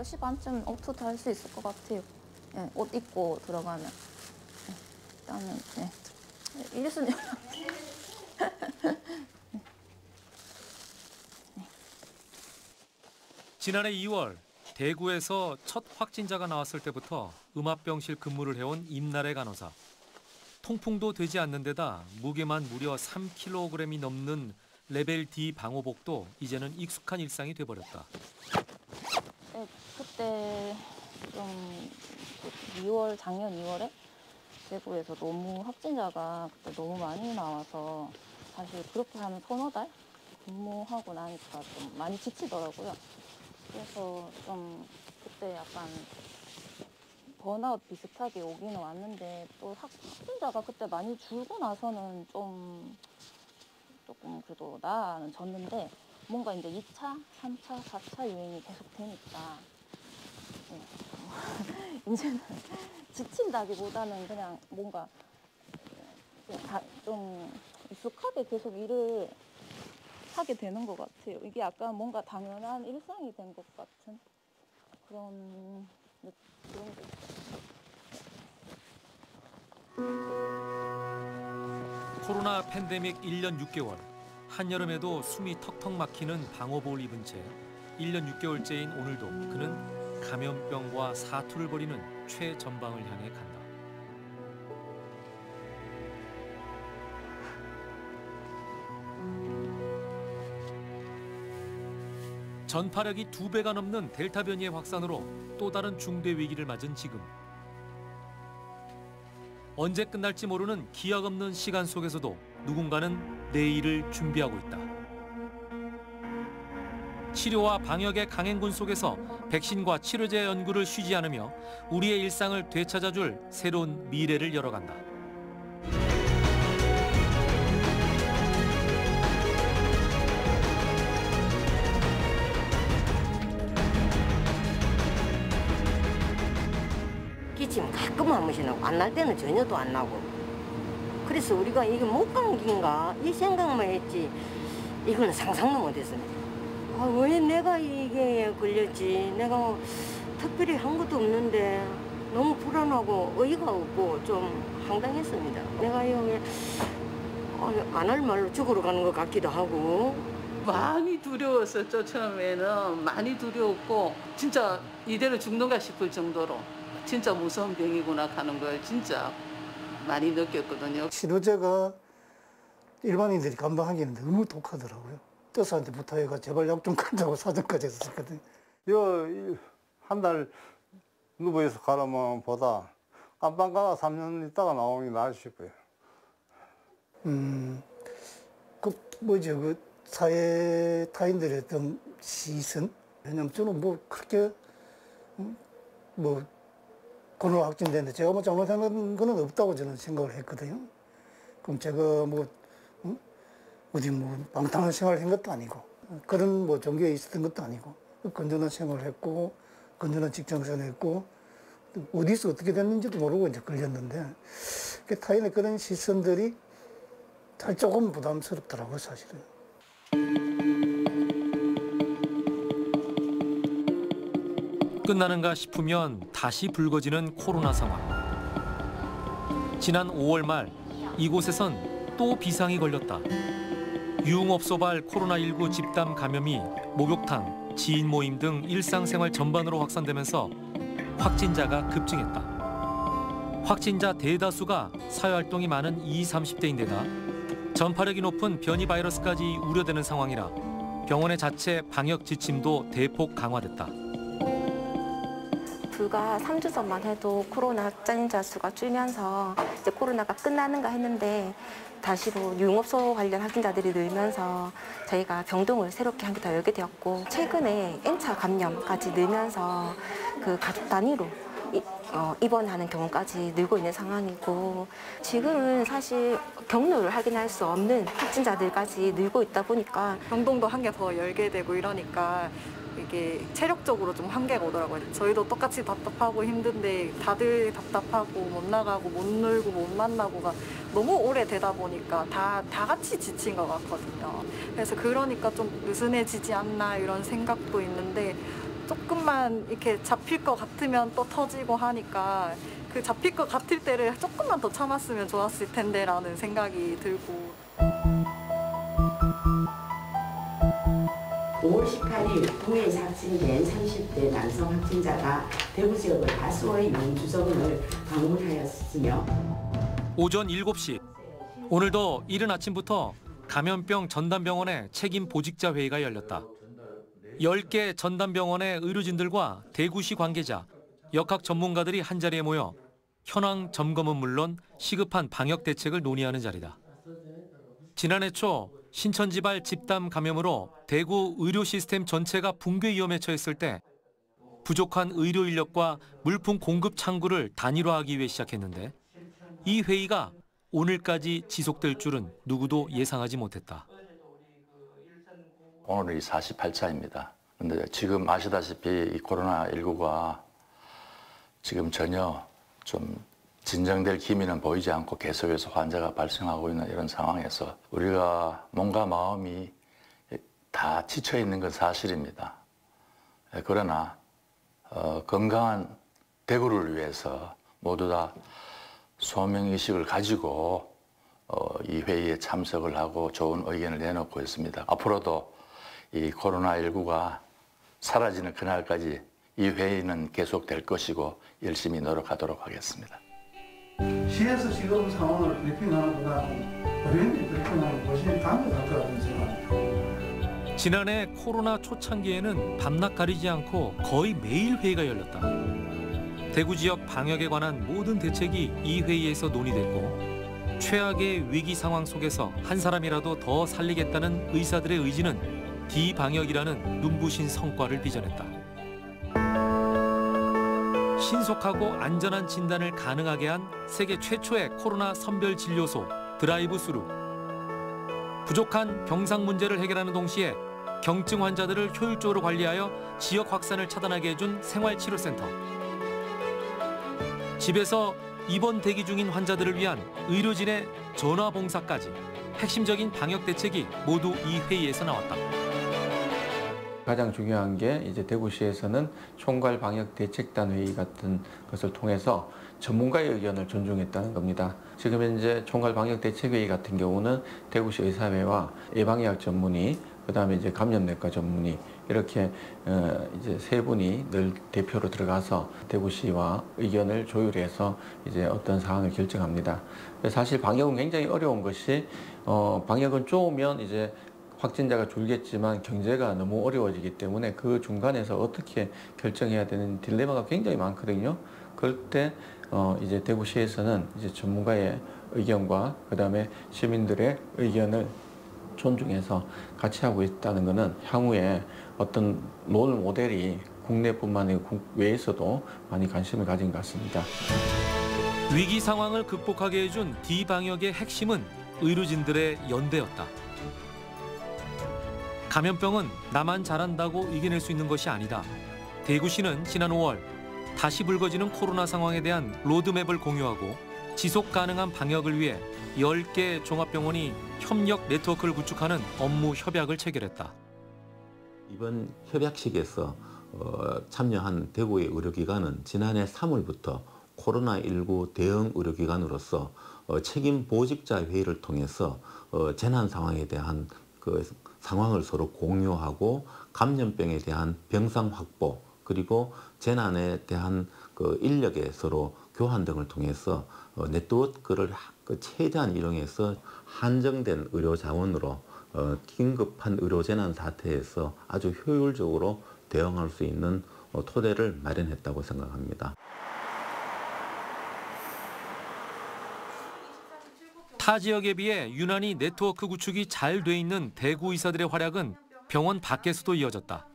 10시 반쯤 업투도 할 수 있을 것 같아요. 네, 옷 입고 들어가면. 네, 일단은 네. 일순위. 지난해 2월 대구에서 첫 확진자가 나왔을 때부터 음압병실 근무를 해온 임나래 간호사. 통풍도 되지 않는 데다 무게만 무려 3kg이 넘는 레벨 D 방호복도 이제는 익숙한 일상이 돼버렸다. 네, 그때 좀 2월, 작년 2월에 대구에서 너무 확진자가 그때 너무 많이 나와서 사실 그렇게 하면 서너 달 근무하고 나니까 좀 많이 지치더라고요. 그래서 좀 그때 약간 번아웃 비슷하게 오기는 왔는데 또 확진자가 그때 많이 줄고 나서는 조금 그래도 나아는 졌는데 뭔가 이제 2차, 3차, 4차 유행이 계속 되니까 네. 이제는 지친다기보다는 그냥 뭔가 좀 익숙하게 계속 일을 하게 되는 것 같아요. 이게 약간 뭔가 당연한 일상이 된 것 같은 그런 게 있어요. 코로나 팬데믹 1년 6개월. 한여름에도 숨이 턱턱 막히는 방호복을 입은 채 1년 6개월째인 오늘도 그는 감염병과 사투를 벌이는 최전방을 향해 간다. 전파력이 2배가 넘는 델타 변이의 확산으로 또 다른 중대 위기를 맞은 지금. 언제 끝날지 모르는 기약 없는 시간 속에서도 누군가는 내일을 준비하고 있다. 치료와 방역의 강행군 속에서 백신과 치료제 연구를 쉬지 않으며 우리의 일상을 되찾아줄 새로운 미래를 열어간다. 기침 가끔 한 번씩 나고 안 날 때는 전혀도 안 나고 그래서 우리가 이게 목감기인가 이 생각만 했지 이거는 상상도 못했습니다. 왜 내가 이게 걸렸지? 내가 뭐 특별히 한 것도 없는데 너무 불안하고 어이가 없고 좀 황당했습니다. 내가 이거 안 할 말로 죽으러 가는 것 같기도 하고. 많이 두려웠었죠. 처음에는 많이 두려웠고 진짜 이대로 죽는가 싶을 정도로 진짜 무서운 병이구나 하는 걸 진짜 많이 느꼈거든요. 치료제가 일반인들이 감당하기는 너무 독하더라고요. 뜻한테 부탁해가 제발 약 좀 가자고 사정까지 했었거든요. 한 달 누워서 가라면 보다 깜빵 가가 3년 있다가 나오는 게 나을 싶어요. 그 사회 타인들의 어떤 시선? 왜냐면 저는 뭐 그렇게 코로나 확진됐는데 제가 뭐 잘못한 건 없다고 저는 생각을 했거든요. 그럼 제가 어디 방탕한 생활을 한 것도 아니고 그런 종교에 있었던 것도 아니고 건전한 생활을 했고 건전한 직장생활을 했고 어디서 어떻게 됐는지도 모르고 이제 걸렸는데 타인의 그런 시선들이 조금 부담스럽더라고요, 사실은. 끝나는가 싶으면 다시 불거지는 코로나 상황. 지난 5월 말 이곳에선 또 비상이 걸렸다. 유흥업소발 코로나19 집단 감염이 목욕탕, 지인 모임 등 일상생활 전반으로 확산되면서 확진자가 급증했다. 확진자 대다수가 사회활동이 많은 20, 30대인데다 전파력이 높은 변이 바이러스까지 우려되는 상황이라 병원의 자체 방역 지침도 대폭 강화됐다. 불과 3주 전만 해도 코로나 확진자 수가 줄면서 이제 코로나가 끝나는가 했는데 다시로 유흥업소 관련 확진자들이 늘면서 저희가 병동을 새롭게 한 개 더 열게 되었고 최근에 N차 감염까지 늘면서 그 가족 단위로 입원하는 경우까지 늘고 있는 상황이고 지금은 사실 경로를 확인할 수 없는 확진자들까지 늘고 있다 보니까 병동도 한 개 더 열게 되고 이러니까 이게 체력적으로 좀 한계가 오더라고요. 저희도 똑같이 답답하고 힘든데 다들 답답하고 못 나가고 못 놀고 못 만나고가 너무 오래되다 보니까 다 같이 지친 것 같거든요. 그래서 그러니까 좀 느슨해지지 않나 이런 생각도 있는데 조금만 이렇게 잡힐 것 같으면 또 터지고 하니까 그 잡힐 것 같을 때를 조금만 더 참았으면 좋았을 텐데라는 생각이 들고. 5월 18일 국내에서 확진된 30대 남성 확진자가 대구 지역의 다수의 영주점을 방문하였으며 오전 7시 오늘도 이른 아침부터 감염병 전담병원의 책임 보직자 회의가 열렸다. 10개 전담병원의 의료진들과 대구시 관계자, 역학 전문가들이 한자리에 모여 현황 점검은 물론 시급한 방역 대책을 논의하는 자리다. 지난해 초 신천지발 집단 감염으로 대구 의료 시스템 전체가 붕괴 위험에 처했을 때 부족한 의료 인력과 물품 공급 창구를 단일화하기 위해 시작했는데 이 회의가 오늘까지 지속될 줄은 누구도 예상하지 못했다. 오늘이 48차입니다. 그런데 지금 아시다시피 이 코로나19가 지금 전혀 좀 진정될 기미는 보이지 않고 계속해서 환자가 발생하고 있는 이런 상황에서 우리가 몸과 마음이 다 지쳐 있는 건 사실입니다. 그러나 건강한 대구를 위해서 모두 다 소명의식을 가지고 이 회의에 참석을 하고 좋은 의견을 내놓고 있습니다. 앞으로도 이 코로나19가 사라지는 그날까지 이 회의는 계속될 것이고 열심히 노력하도록 하겠습니다. 시에서 지금 상황을 브리핑하는 것보다 의료인들이 브리핑하는 것이 감격할 거라는 생각입니다. 지난해 코로나 초창기에는 밤낮 가리지 않고 거의 매일 회의가 열렸다. 대구 지역 방역에 관한 모든 대책이 이 회의에서 논의됐고 최악의 위기 상황 속에서 한 사람이라도 더 살리겠다는 의사들의 의지는 디방역이라는 눈부신 성과를 빚어냈다. 신속하고 안전한 진단을 가능하게 한 세계 최초의 코로나 선별 진료소 드라이브 스루. 부족한 병상 문제를 해결하는 동시에 경증 환자들을 효율적으로 관리하여 지역 확산을 차단하게 해준 생활치료센터. 집에서 입원 대기 중인 환자들을 위한 의료진의 전화 봉사까지 핵심적인 방역 대책이 모두 이 회의에서 나왔다. 가장 중요한 게 이제 대구시에서는 총괄 방역 대책단 회의 같은 것을 통해서 전문가의 의견을 존중했다는 겁니다. 지금 현재 총괄 방역 대책 회의 같은 경우는 대구시 의사회와 예방의학 전문의, 그다음에 이제 감염내과 전문의 이렇게 이제 세 분이 늘 대표로 들어가서 대구시와 의견을 조율해서 이제 어떤 사항을 결정합니다. 사실 방역은 굉장히 어려운 것이 방역은 좋으면 이제 확진자가 줄겠지만 경제가 너무 어려워지기 때문에 그 중간에서 어떻게 결정해야 되는 딜레마가 굉장히 많거든요. 그럴 때 이제 대구시에서는 이제 전문가의 의견과 그다음에 시민들의 의견을 존중해서 같이 하고 있다는 것은 향후에 어떤 롤 모델이 국내뿐만 아니라 국외에서도 많이 관심을 가진 것 같습니다. 위기 상황을 극복하게 해준 디방역의 핵심은 의료진들의 연대였다. 감염병은 나만 잘한다고 이겨낼 수 있는 것이 아니다. 대구시는 지난 5월 다시 불거지는 코로나 상황에 대한 로드맵을 공유하고 지속 가능한 방역을 위해 10개 종합병원이 협력 네트워크를 구축하는 업무 협약을 체결했다. 이번 협약식에서 참여한 대구의 의료기관은 지난해 3월부터 코로나19 대응 의료기관으로서 책임 보직자 회의를 통해서 재난 상황에 대한 그 상황을 서로 공유하고 감염병에 대한 병상 확보 그리고 재난에 대한 그 인력의 서로 교환 등을 통해서 네트워크를 최대한 이용해서 한정된 의료 자원으로 긴급한 의료 재난 사태에서 아주 효율적으로 대응할 수 있는 토대를 마련했다고 생각합니다. 타 지역에 비해 유난히 네트워크 구축이 잘 돼 있는 대구 의사들의 활약은 병원 밖에서도 이어졌다.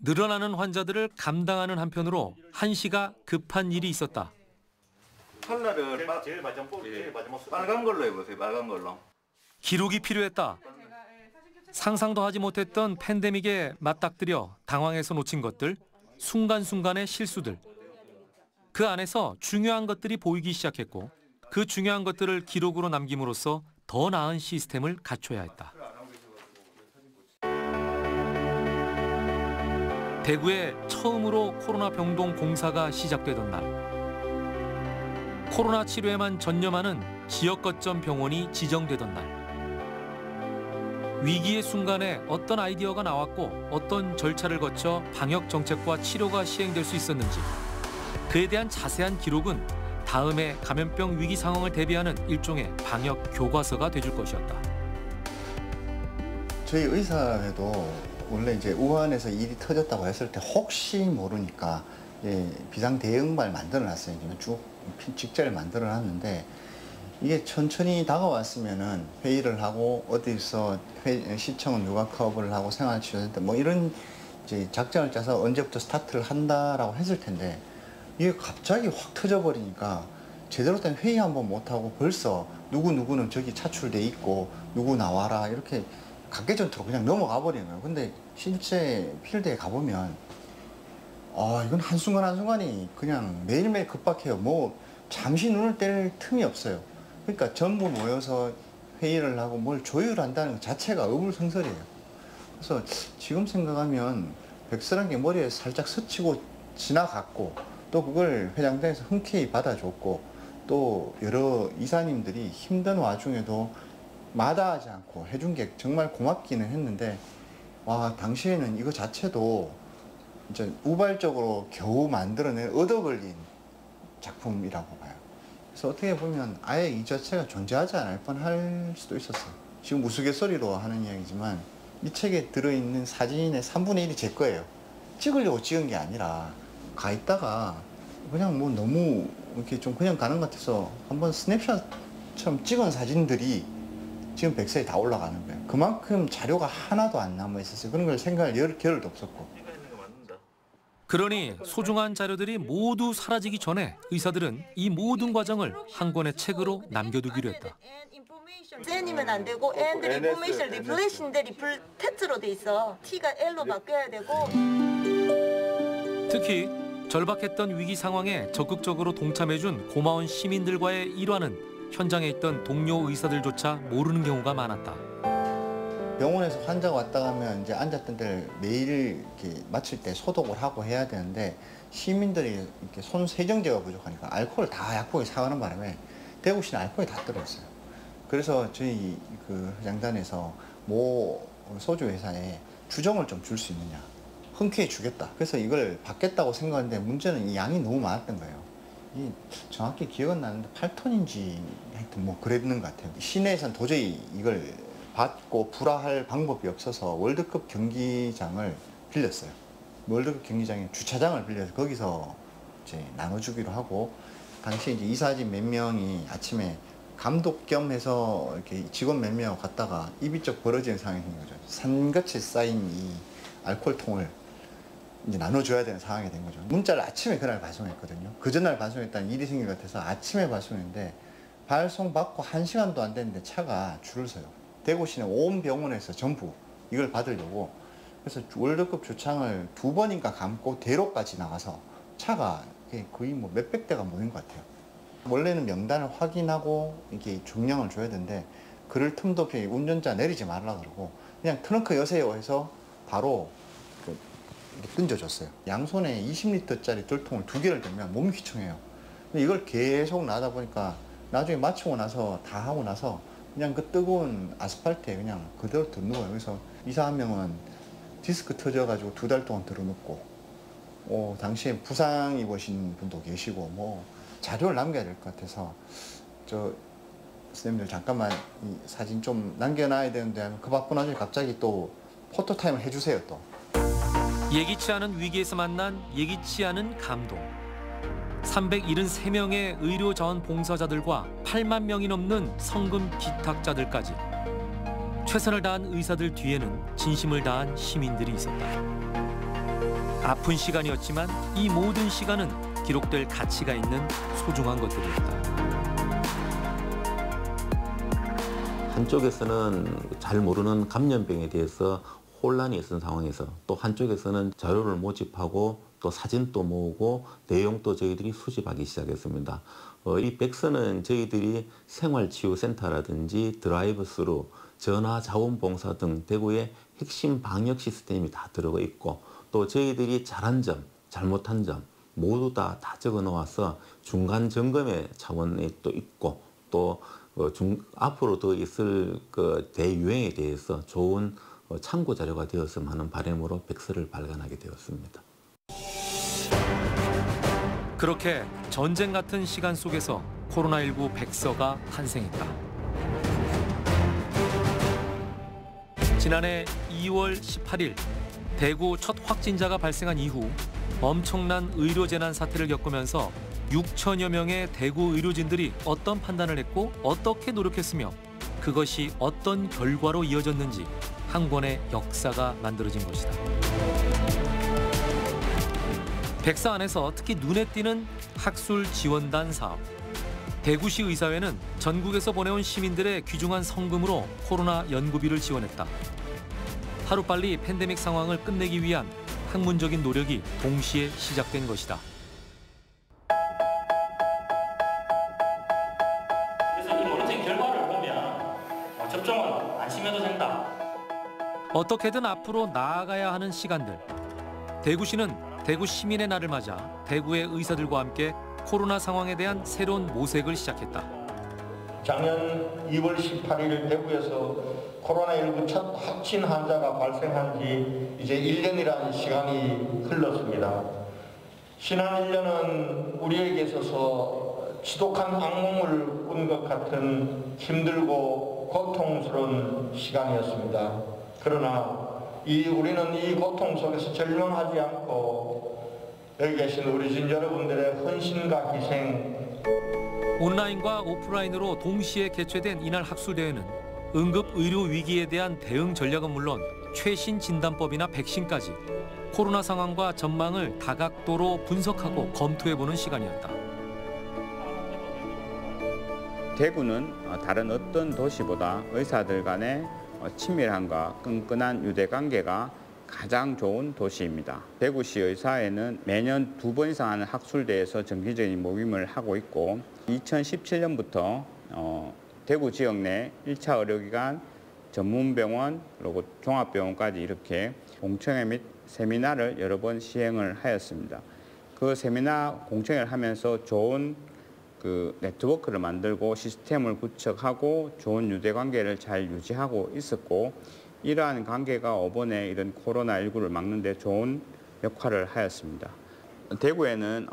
늘어나는 환자들을 감당하는 한편으로 한시가 급한 일이 있었다. 컬러를 빨간 걸로 해보세요. 빨간 걸로. 기록이 필요했다. 상상도 하지 못했던 팬데믹에 맞닥뜨려 당황해서 놓친 것들, 순간순간의 실수들. 그 안에서 중요한 것들이 보이기 시작했고 그 중요한 것들을 기록으로 남김으로써 더 나은 시스템을 갖춰야 했다. 대구에 처음으로 코로나 병동 공사가 시작되던 날. 코로나 치료에만 전념하는 지역 거점 병원이 지정되던 날. 위기의 순간에 어떤 아이디어가 나왔고 어떤 절차를 거쳐 방역 정책과 치료가 시행될 수 있었는지 그에 대한 자세한 기록은 다음에 감염병 위기 상황을 대비하는 일종의 방역 교과서가 돼줄 것이었다. 저희 의사회도 원래 이제 우한에서 일이 터졌다고 했을 때 혹시 모르니까 비상 대응발 만들어놨어요. 쭉 직자를 만들어놨는데 이게 천천히 다가왔으면은 회의를 하고 어디서 시청은 누가 커버를 하고 생활치료센터 뭐 이런 이제 작전을 짜서 언제부터 스타트를 한다라고 했을 텐데 이게 갑자기 확 터져버리니까 제대로 된 회의 한번 못하고 벌써 누구는 저기 차출돼 있고 누구 나와라 이렇게 각계전투로 그냥 넘어가 버리는 거예요. 근데 실제 필드에 가보면 이건 한순간이 그냥 매일매일 급박해요. 뭐 잠시 눈을 뗄 틈이 없어요. 그러니까 전부 모여서 회의를 하고 뭘 조율한다는 것 자체가 어불성설이에요. 그래서 지금 생각하면 백설한 게 머리에 살짝 스치고 지나갔고 또 그걸 회장단에서 흔쾌히 받아줬고 또 여러 이사님들이 힘든 와중에도 마다하지 않고 해준 게 정말 고맙기는 했는데 와 당시에는 이거 자체도 이제 우발적으로 겨우 만들어낸 얻어걸린 작품이라고 봐요. 그래서 어떻게 보면 아예 이 자체가 존재하지 않을 뻔할 수도 있었어요. 지금 우스갯소리로 하는 이야기지만 이 책에 들어있는 사진의 3분의 1이 제 거예요. 찍으려고 찍은 게 아니라 가 있다가 그냥 뭐 너무 이렇게 좀 그냥 가는 것 같아서 한번 스냅샷처럼 찍은 사진들이 지금 백서에 다 올라가는 거예요. 그만큼 자료가 하나도 안 남아 있었어요. 그런 걸 생각할 겨를도 없었고. 그러니 소중한 자료들이 모두 사라지기 전에 의사들은 이 모든 과정을 한 권의 책으로 남겨두기로 했다. N이면 안 되고 and information replace인데 리플테트로 돼 있어. T가 L로 바뀌어야 되고. 특히 절박했던 위기 상황에 적극적으로 동참해준 고마운 시민들과의 일화는 현장에 있던 동료 의사들조차 모르는 경우가 많았다. 병원에서 환자가 왔다 가면 이제 앉았던 데를 매일 이렇게 마칠 때 소독을 하고 해야 되는데 시민들이 이렇게 손 세정제가 부족하니까 알코올을 다 약국에 사가는 바람에 대구시는 알코올이 다 떨어졌어요. 그래서 저희 그 회장단에서 모 소주 회사에 주정을 좀 줄 수 있느냐, 흔쾌히 주겠다. 그래서 이걸 받겠다고 생각했는데 문제는 이 양이 너무 많았던 거예요. 이 정확히 기억은 나는데 8톤인지 하여튼 뭐 그랬는 것 같아요. 시내에서는 도저히 이걸 받고 불화할 방법이 없어서 월드컵 경기장을 빌렸어요. 월드컵 경기장에 주차장을 빌려서 거기서 이제 나눠주기로 하고 당시 이제 이사진 몇 명이 아침에 감독 겸 해서 이렇게 직원 몇 명 갔다가 입이 쩍 벌어지는 상황이 된 거죠. 산같이 쌓인 이 알코올통을 이제 나눠줘야 되는 상황이 된 거죠. 문자를 아침에 그날 발송했거든요. 그 전날 발송했다는 일이 생긴 것 같아서 아침에 발송했는데 발송받고 1시간도 안 됐는데 차가 줄을 서요. 대구시는 온 병원에서 전부 이걸 받으려고 그래서 월드컵 주창을 2번인가 감고 대로까지 나가서 차가 거의 뭐 몇백 대가 모인 것 같아요. 원래는 명단을 확인하고 이게 중량을 줘야 되는데 그럴 틈도 없이 운전자 내리지 말라 그러고 그냥 트렁크 여세요 해서 바로 이렇게 던져줬어요. 양손에 20리터짜리 들통을 2개를 들면 몸이 휘청해요. 근데 이걸 계속 나다 보니까 나중에 마치고 나서 다 하고 나서 그냥 그 뜨거운 아스팔트에 그냥 그대로 들누워요. 그래서 이사 한 명은 디스크 터져가지고 2달 동안 들어눕고 당시에 부상 입으신 분도 계시고 뭐 자료를 남겨야 될 것 같아서 저 선생님들 잠깐만 이 사진 좀 남겨놔야 되는데 하면 그 바쁜 와중에 갑자기 또 포토타임을 해주세요 또. 예기치 않은 위기에서 만난 예기치 않은 감동. 373명의 의료 자원 봉사자들과 8만 명이 넘는 성금 기탁자들까지. 최선을 다한 의사들 뒤에는 진심을 다한 시민들이 있었다. 아픈 시간이었지만 이 모든 시간은 기록될 가치가 있는 소중한 것들이었다. 한쪽에서는 잘 모르는 감염병에 대해서 혼란이 있는 상황에서 또 한쪽에서는 자료를 모집하고 또 사진도 모으고 내용도 저희들이 수집하기 시작했습니다. 이 백서는 저희들이 생활치유센터라든지 드라이브스루, 전화자원봉사 등 대구의 핵심 방역 시스템이 다 들어가 있고 또 저희들이 잘한 점, 잘못한 점 모두 다 적어 놓아서 중간 점검의 차원에 또 있고 또 앞으로 더 있을 대유행에 대해서 좋은 참고 자료가 되었으면 하는 바람으로 백서를 발간하게 되었습니다. 그렇게 전쟁 같은 시간 속에서 코로나19 백서가 탄생했다. 지난해 2월 18일 대구 첫 확진자가 발생한 이후 엄청난 의료재난 사태를 겪으면서 6천여 명의 대구 의료진들이 어떤 판단을 했고 어떻게 노력했으며 그것이 어떤 결과로 이어졌는지 한 권의 역사가 만들어진 것이다. 백서 안에서 특히 눈에 띄는 학술 지원단 사업. 대구시 의사회는 전국에서 보내온 시민들의 귀중한 성금으로 코로나 연구비를 지원했다. 하루빨리 팬데믹 상황을 끝내기 위한 학문적인 노력이 동시에 시작된 것이다. 그래서 이 모니터링 결과를 보면 접종은 안심해도 된다. 어떻게든 앞으로 나아가야 하는 시간들. 대구시는 대구 시민의 날을 맞아 대구의 의사들과 함께 코로나 상황에 대한 새로운 모색을 시작했다. 작년 2월 18일 대구에서 코로나19 첫 확진 환자가 발생한 지 이제 1년이라는 시간이 흘렀습니다. 지난 1년은 우리에게 있어서 지독한 악몽을 꾼 것 같은 힘들고 고통스러운 시간이었습니다. 그러나 우리는 이 고통 속에서 절망하지 않고 여기 계신 의료진 여러분들의 헌신과 희생, 온라인과 오프라인으로 동시에 개최된 이날 학술대회는 응급 의료 위기에 대한 대응 전략은 물론 최신 진단법이나 백신까지 코로나 상황과 전망을 다각도로 분석하고 검토해보는 시간이었다. 대구는 다른 어떤 도시보다 의사들 간의 친밀함과 끈끈한 유대관계가 가장 좋은 도시입니다. 대구시 의사회는 매년 2번 이상 하는 학술대에서 정기적인 모임을 하고 있고 2017년부터 대구 지역 내 1차 의료기관, 전문병원, 그리고 종합병원까지 이렇게 공청회 및 세미나를 여러 번 시행을 하였습니다. 그 세미나 공청회를 하면서 좋은 네트워크를 만들고 시스템을 구축하고 좋은 유대관계를 잘 유지하고 있었고 이러한 관계가 이번에 이런 코로나19를 막는 데 좋은 역할을 하였습니다. 대구에는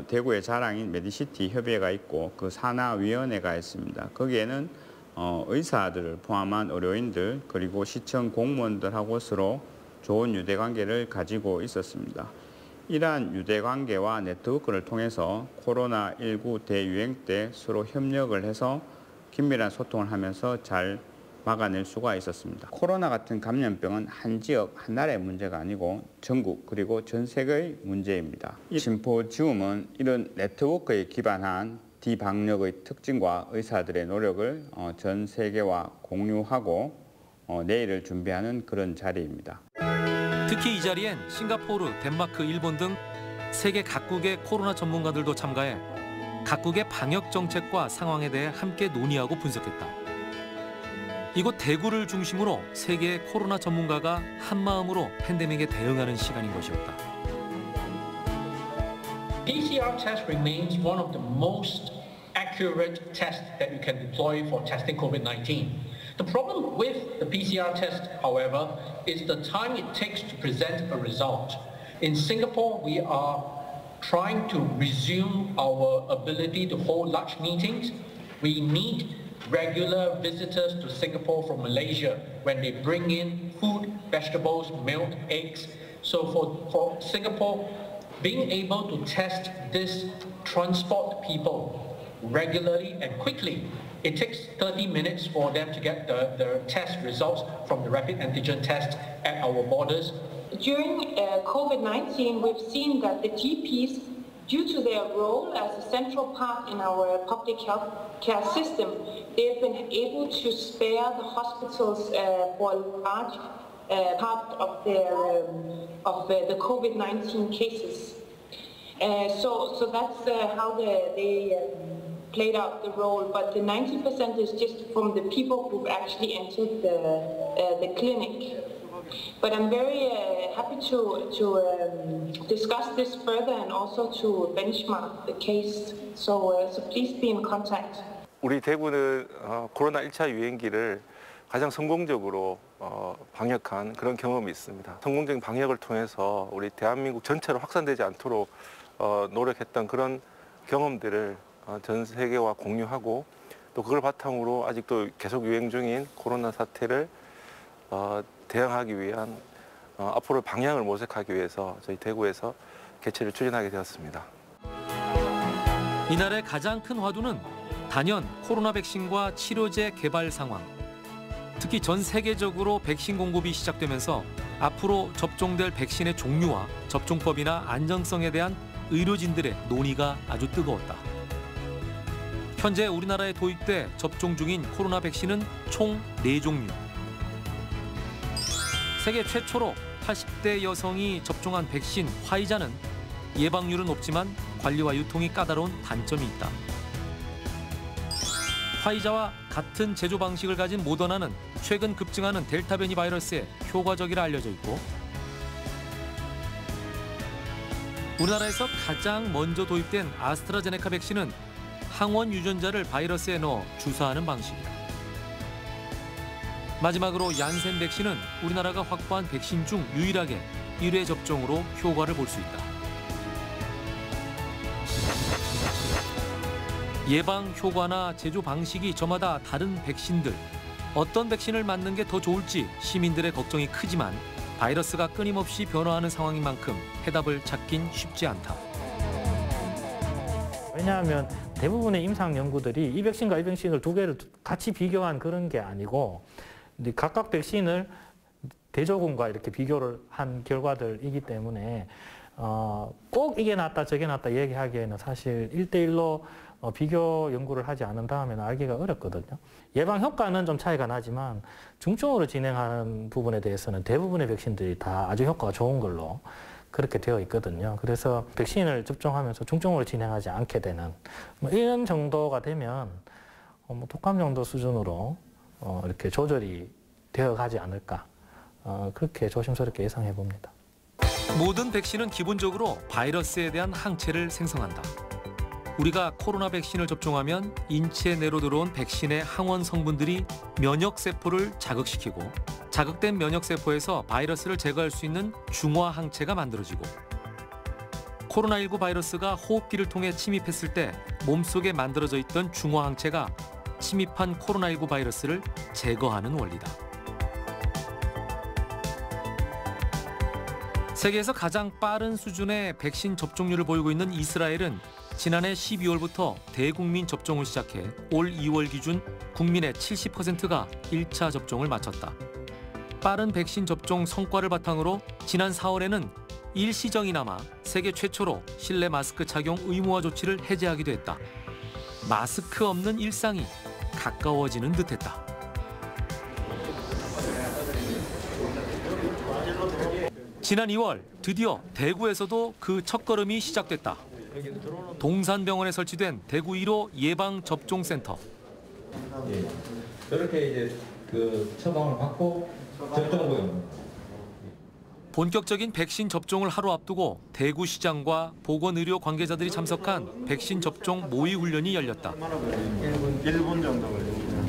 대구의 자랑인 메디시티 협의회가 있고 그 산하위원회가 있습니다. 거기에는 의사들을 포함한 의료인들 그리고 시청 공무원들하고 서로 좋은 유대관계를 가지고 있었습니다. 이러한 유대관계와 네트워크를 통해서 코로나19 대유행 때 서로 협력을 해서 긴밀한 소통을 하면서 잘 막아낼 수가 있었습니다. 코로나 같은 감염병은 한 지역, 한 나라의 문제가 아니고 전국 그리고 전 세계의 문제입니다. 이 심포지움은 이런 네트워크에 기반한 디방역의 특징과 의사들의 노력을 전 세계와 공유하고 내일을 준비하는 그런 자리입니다. 특히 이 자리엔 싱가포르, 덴마크, 일본 등 세계 각국의 코로나 전문가들도 참가해 각국의 방역 정책과 상황에 대해 함께 논의하고 분석했다. 이곳 대구를 중심으로 세계의 코로나 전문가가 한마음으로 팬데믹에 대응하는 시간인 것이었다. PCR test remains one of the most accurate tests that you can deploy for testing COVID-19. The problem with the PCR test, however, is the time it takes to present a result. In Singapore, we are trying to resume our ability to hold large meetings. We need regular visitors to Singapore from Malaysia when they bring in food, vegetables, milk, eggs. So for Singapore, being able to test this transport people regularly and quickly, it takes 30 minutes for them to get the test results from the rapid antigen test at our borders. During COVID-19, we've seen that the GPs, due to their role as a central part in our public health care system, they've been able to spare the hospitals for a large part of the COVID-19 cases. So that's how they played out the role, but the 90% is just from the people who've actually entered the clinic. But I'm very happy to discuss this further and also to benchmark the case. So please be in contact. 우리 대구는 코로나 1차 유행기를 가장 성공적으로 방역한 그런 경험이 있습니다. 성공적인 방역을 통해서 우리 대한민국 전체로 확산되지 않도록 노력했던 그런 경험들을 전 세계와 공유하고 또 그걸 바탕으로 아직도 계속 유행 중인 코로나 사태를 대응하기 위한 앞으로 방향을 모색하기 위해서 저희 대구에서 개최를 추진하게 되었습니다. 이날의 가장 큰 화두는 단연 코로나 백신과 치료제 개발 상황. 특히 전 세계적으로 백신 공급이 시작되면서 앞으로 접종될 백신의 종류와 접종법이나 안정성에 대한 의료진들의 논의가 아주 뜨거웠다. 현재 우리나라에 도입돼 접종 중인 코로나 백신은 총 4종류. 세계 최초로 80대 여성이 접종한 백신 화이자는 예방률은 높지만 관리와 유통이 까다로운 단점이 있다. 화이자와 같은 제조 방식을 가진 모더나는 최근 급증하는 델타 변이 바이러스에 효과적이라 알려져 있고, 우리나라에서 가장 먼저 도입된 아스트라제네카 백신은 항원 유전자를 바이러스에 넣어 주사하는 방식이다. 마지막으로 얀센 백신은 우리나라가 확보한 백신 중 유일하게 1회 접종으로 효과를 볼 수 있다. 예방 효과나 제조 방식이 저마다 다른 백신들, 어떤 백신을 맞는 게 더 좋을지 시민들의 걱정이 크지만 바이러스가 끊임없이 변화하는 상황인 만큼 해답을 찾긴 쉽지 않다. 왜냐하면 대부분의 임상 연구들이 이 백신과 이 백신을 두 개를 같이 비교한 그런 게 아니고 각각 백신을 대조군과 이렇게 비교를 한 결과들이기 때문에 꼭 이게 낫다 저게 낫다 얘기하기에는 사실 1대1로 비교 연구를 하지 않은 다음에는 알기가 어렵거든요. 예방 효과는 좀 차이가 나지만 중증으로 진행하는 부분에 대해서는 대부분의 백신들이 다 아주 효과가 좋은 걸로 그렇게 되어 있거든요. 그래서 백신을 접종하면서 중증으로 진행하지 않게 되는 이런 정도가 되면 독감 정도 수준으로 이렇게 조절이 되어 가지 않을까, 그렇게 조심스럽게 예상해 봅니다. 모든 백신은 기본적으로 바이러스에 대한 항체를 생성한다. 우리가 코로나 백신을 접종하면 인체 내로 들어온 백신의 항원 성분들이 면역세포를 자극시키고, 자극된 면역세포에서 바이러스를 제거할 수 있는 중화 항체가 만들어지고, 코로나19 바이러스가 호흡기를 통해 침입했을 때 몸속에 만들어져 있던 중화 항체가 침입한 코로나19 바이러스를 제거하는 원리다. 세계에서 가장 빠른 수준의 백신 접종률을 보이고 있는 이스라엘은 지난해 12월부터 대국민 접종을 시작해 올 2월 기준 국민의 70%가 1차 접종을 마쳤다. 빠른 백신 접종 성과를 바탕으로 지난 4월에는 일시정이 남아 세계 최초로 실내 마스크 착용 의무화 조치를 해제하기도 했다. 마스크 없는 일상이 가까워지는 듯했다. 지난 2월 드디어 대구에서도 그 첫걸음이 시작됐다. 동산병원에 설치된 대구 1호 예방접종센터. 이렇게 이제 그 처방을 받고 접종을. 본격적인 백신 접종을 하루 앞두고 대구시장과 보건의료 관계자들이 참석한 백신 접종 모의 훈련이 열렸다. 1분 정도 걸립니다.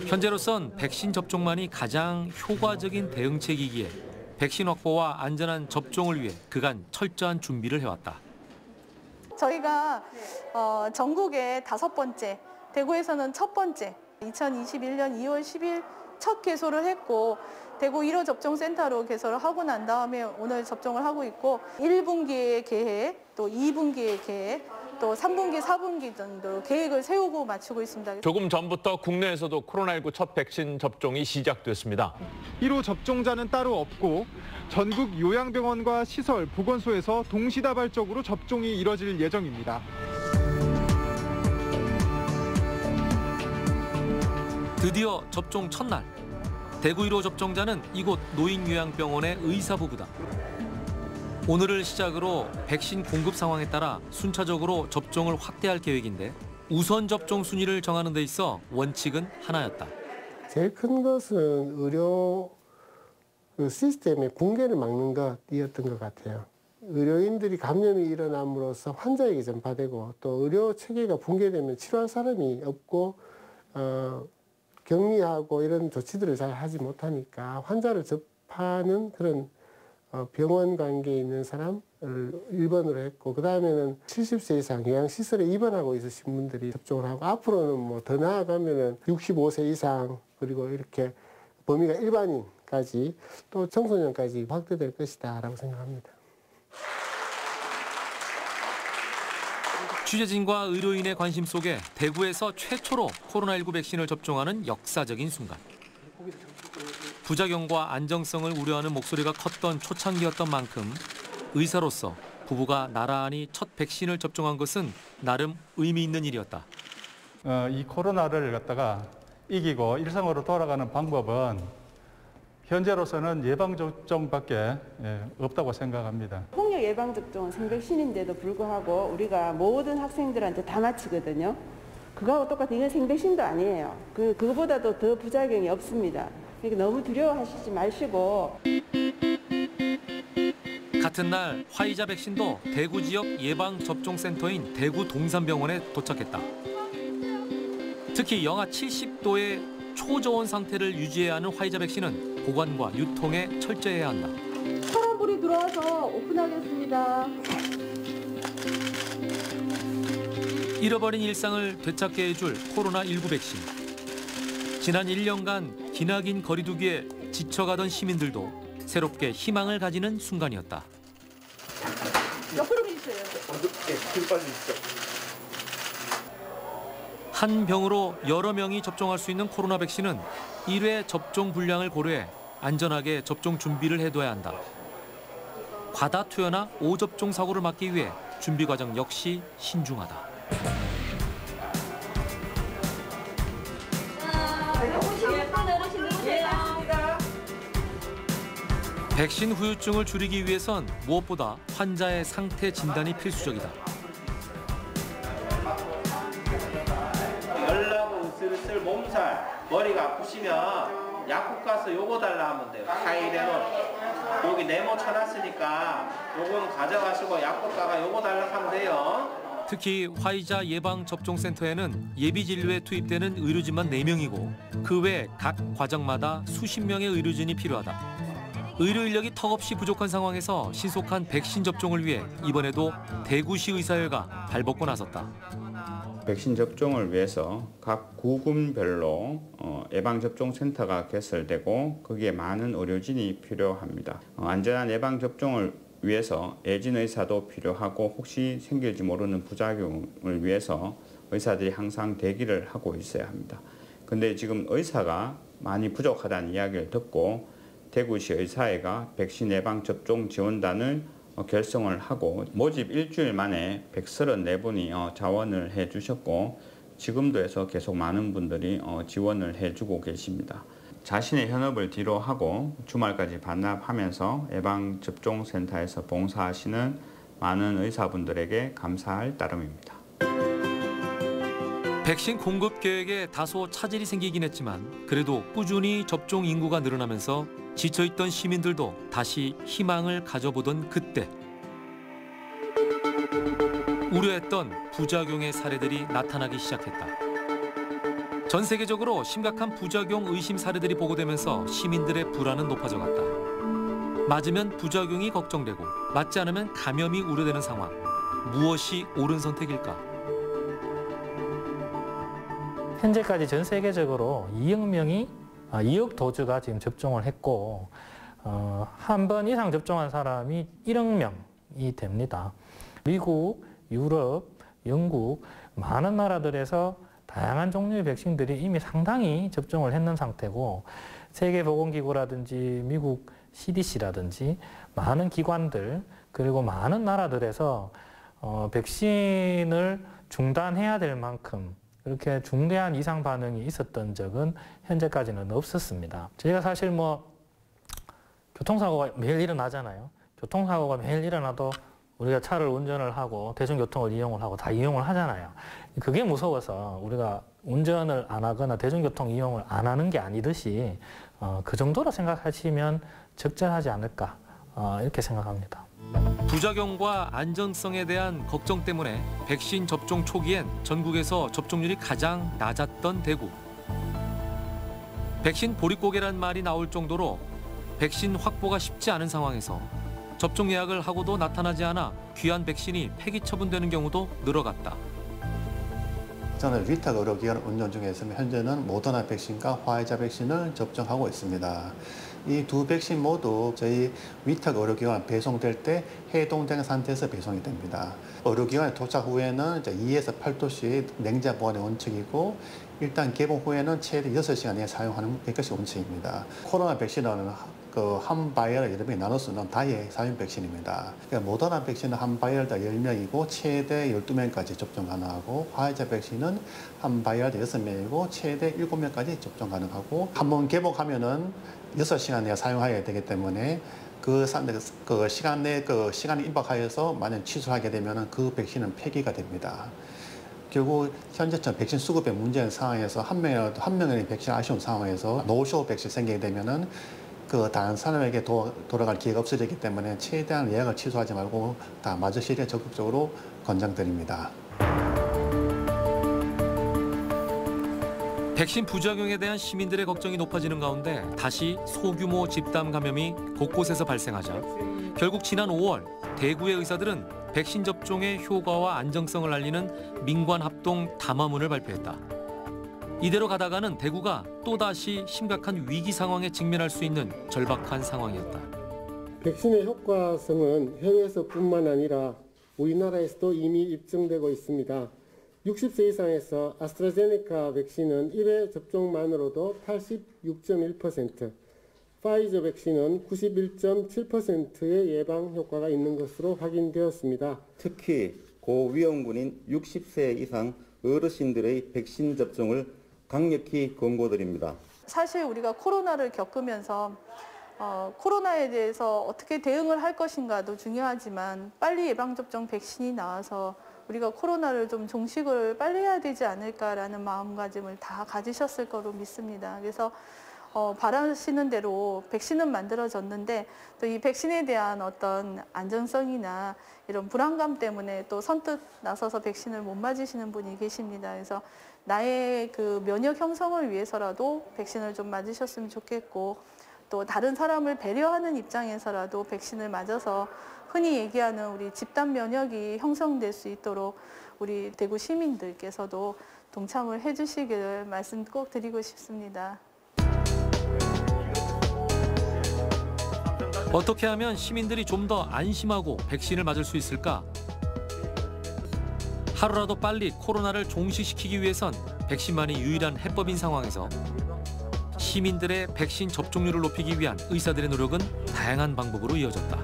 현재로선 백신 접종만이 가장 효과적인 대응책이기에 백신 확보와 안전한 접종을 위해 그간 철저한 준비를 해왔다. 저희가 전국에 5번째, 대구에서는 첫 번째, 2021년 2월 10일 첫 개소를 했고, 대구 1호 접종센터로 개소를 하고 난 다음에 오늘 접종을 하고 있고, 1분기의 계획, 또 2분기의 계획, 또 3분기, 4분기 정도 계획을 세우고 맞추고 있습니다. 조금 전부터 국내에서도 코로나19 첫 백신 접종이 시작됐습니다. 1호 접종자는 따로 없고 전국 요양병원과 시설, 보건소에서 동시다발적으로 접종이 이뤄질 예정입니다. 드디어 접종 첫날. 대구 1호 접종자는 이곳 노인요양병원의 의사 부부다. 오늘을 시작으로 백신 공급 상황에 따라 순차적으로 접종을 확대할 계획인데 우선 접종 순위를 정하는 데 있어 원칙은 하나였다. 제일 큰 것은 의료 그 시스템의 붕괴를 막는 것이었던 것 같아요. 의료인들이 감염이 일어남으로써 환자에게 전파되고 또 의료 체계가 붕괴되면 치료할 사람이 없고 격리하고 이런 조치들을 잘 하지 못하니까 환자를 접하는 그런 병원 관계에 있는 사람을 1번으로 했고 그 다음에는 70세 이상 요양시설에 입원하고 있으신 분들이 접종을 하고 앞으로는 뭐 더 나아가면은 65세 이상 그리고 이렇게 범위가 일반인까지 또 청소년까지 확대될 것이다 라고 생각합니다. 취재진과 의료인의 관심 속에 대구에서 최초로 코로나19 백신을 접종하는 역사적인 순간. 부작용과 안정성을 우려하는 목소리가 컸던 초창기였던 만큼 의사로서 부부가 나란히 첫 백신을 접종한 것은 나름 의미 있는 일이었다. 이 코로나를 갖다가 이기고 일상으로 돌아가는 방법은 현재로서는 예방접종밖에 없다고 생각합니다. 홍역 예방접종은 생백신인데도 불구하고 우리가 모든 학생들한테 다 마치거든요. 그거하고 똑같은 이건 생백신도 아니에요. 그거보다도 더 부작용이 없습니다. 그러니까 너무 두려워하시지 마시고. 같은 날 화이자 백신도 대구 지역 예방접종센터인 대구 동산병원에 도착했다. 특히 영하 70도의 초저온 상태를 유지해야 하는 화이자 백신은 보관과 유통에 철저해야 한다. 파란불이 들어와서 오픈하겠습니다. 잃어버린 일상을 되찾게 해줄 코로나19 백신. 지난 1년간 기나긴 거리두기에 지쳐가던 시민들도 새롭게 희망을 가지는 순간이었다. 옆으로 계세요. 한 병으로 여러 명이 접종할 수 있는 코로나 백신은 1회 접종 분량을 고려해 안전하게 접종 준비를 해둬야 한다. 과다 투여나 오접종 사고를 막기 위해 준비 과정 역시 신중하다. 백신 후유증을 줄이기 위해선 무엇보다 환자의 상태 진단이 필수적이다. 열나고 으슬으슬 몸살, 머리가 아프시면 약국 가서 요거 달라 하면 돼요. 타이레놀. 여기 네모 쳐놨으니까 요거는 가져가시고 약국 가가 요거 달라 하면 돼요. 특히 화이자 예방접종센터에는 예비진료에 투입되는 의료진만 4명이고 그 외 각 과정마다 수십 명의 의료진이 필요하다. 의료 인력이 턱없이 부족한 상황에서 신속한 백신 접종을 위해 이번에도 대구시 의사회가 발벗고 나섰다. 백신 접종을 위해서 각 구군별로 예방접종센터가 개설되고 거기에 많은 의료진이 필요합니다. 안전한 예방접종을 위해서 예진 의사도 필요하고 혹시 생길지 모르는 부작용을 위해서 의사들이 항상 대기를 하고 있어야 합니다. 근데 지금 의사가 많이 부족하다는 이야기를 듣고 대구시 의사회가 백신 예방접종 지원단을 결성을 하고 모집 일주일 만에 134분이 자원을 해주셨고 지금도 해서 계속 많은 분들이 지원을 해주고 계십니다. 자신의 현업을 뒤로 하고 주말까지 반납하면서 예방접종센터에서 봉사하시는 많은 의사분들에게 감사할 따름입니다. 백신 공급 계획에 다소 차질이 생기긴 했지만 그래도 꾸준히 접종 인구가 늘어나면서 지쳐있던 시민들도 다시 희망을 가져보던 그때 우려했던 부작용의 사례들이 나타나기 시작했다. 전 세계적으로 심각한 부작용 의심 사례들이 보고되면서 시민들의 불안은 높아져갔다. 맞으면 부작용이 걱정되고 맞지 않으면 감염이 우려되는 상황. 무엇이 옳은 선택일까? 현재까지 전 세계적으로 2억 도주가 지금 접종을 했고 한 번 이상 접종한 사람이 1억 명이 됩니다. 미국, 유럽, 영국 많은 나라들에서 다양한 종류의 백신들이 이미 상당히 접종을 했는 상태고 세계보건기구라든지 미국 CDC라든지 많은 기관들 그리고 많은 나라들에서 백신을 중단해야 될 만큼 그렇게 중대한 이상 반응이 있었던 적은 현재까지는 없었습니다. 저희가 사실 교통사고가 매일 일어나잖아요. 교통사고가 매일 일어나도 우리가 차를 운전을 하고 대중교통을 이용을 하고 다 이용을 하잖아요. 그게 무서워서 우리가 운전을 안 하거나 대중교통 이용을 안 하는 게 아니듯이 그 정도로 생각하시면 적절하지 않을까 이렇게 생각합니다. 부작용과 안전성에 대한 걱정 때문에 백신 접종 초기엔 전국에서 접종률이 가장 낮았던 대구. 백신 보릿고개란 말이 나올 정도로 백신 확보가 쉽지 않은 상황에서 접종 예약을 하고도 나타나지 않아 귀한 백신이 폐기 처분되는 경우도 늘어갔다. 저는 위탁 의료기관 운영 중에 있으면 현재는 모더나 백신과 화이자 백신을 접종하고 있습니다. 이 두 백신 모두 저희 위탁 의료기관 배송될 때 해동된 상태에서 배송이 됩니다. 의료기관에 도착 후에는 이제 2에서 8도씩 냉장 보관의 원칙이고 일단 개봉 후에는 최대 6시간 내에 사용하는 것이 원칙입니다. 코로나 백신은 한 바이얼을 여러 명이 나눠 쓰는 다의 사용 백신입니다. 그러니까 모더나 백신은 한 바이얼당 10명이고 최대 12명까지 접종 가능하고 화이자 백신은 한 바이얼당 6명이고 최대 7명까지 접종 가능하고 한 번 개봉하면은 6시간 내에 사용해야 되기 때문에 그 시간 내에 시간이 임박하여서 만약 취소하게 되면은 그 백신은 폐기가 됩니다. 결국 현재처럼 백신 수급에 문제인 상황에서 한 명이 백신 아쉬운 상황에서 노쇼 백신 생기게 되면은 다른 사람에게 돌아갈 기회가 없어지기 때문에 최대한 예약을 취소하지 말고 다 맞으시기에 적극적으로 권장드립니다. 백신 부작용에 대한 시민들의 걱정이 높아지는 가운데 다시 소규모 집단 감염이 곳곳에서 발생하자 결국 지난 5월 대구의 의사들은 백신 접종의 효과와 안정성을 알리는 민관합동 담화문을 발표했다. 이대로 가다가는 대구가 또다시 심각한 위기 상황에 직면할 수 있는 절박한 상황이었다. 백신의 효과성은 해외에서뿐만 아니라 우리나라에서도 이미 입증되고 있습니다. 60세 이상에서 아스트라제네카 백신은 1회 접종만으로도 86.1%, 파이저 백신은 91.7%의 예방 효과가 있는 것으로 확인되었습니다. 특히 고위험군인 60세 이상 어르신들의 백신 접종을 강력히 권고드립니다. 사실 우리가 코로나를 겪으면서 코로나에 대해서 어떻게 대응을 할 것인가도 중요하지만 빨리 예방접종 백신이 나와서 우리가 코로나를 좀 종식을 빨리 해야 되지 않을까라는 마음가짐을 다 가지셨을 거로 믿습니다. 그래서 바라시는 대로 백신은 만들어졌는데 또 이 백신에 대한 어떤 안전성이나 이런 불안감 때문에 또 선뜻 나서서 백신을 못 맞으시는 분이 계십니다. 그래서 나의 그 면역 형성을 위해서라도 백신을 좀 맞으셨으면 좋겠고 또 다른 사람을 배려하는 입장에서라도 백신을 맞아서 흔히 얘기하는 우리 집단 면역이 형성될 수 있도록 우리 대구 시민들께서도 동참을 해주시기를 말씀 꼭 드리고 싶습니다. 어떻게 하면 시민들이 좀 더 안심하고 백신을 맞을 수 있을까? 하루라도 빨리 코로나를 종식시키기 위해선 백신만이 유일한 해법인 상황에서 시민들의 백신 접종률을 높이기 위한 의사들의 노력은 다양한 방법으로 이어졌다.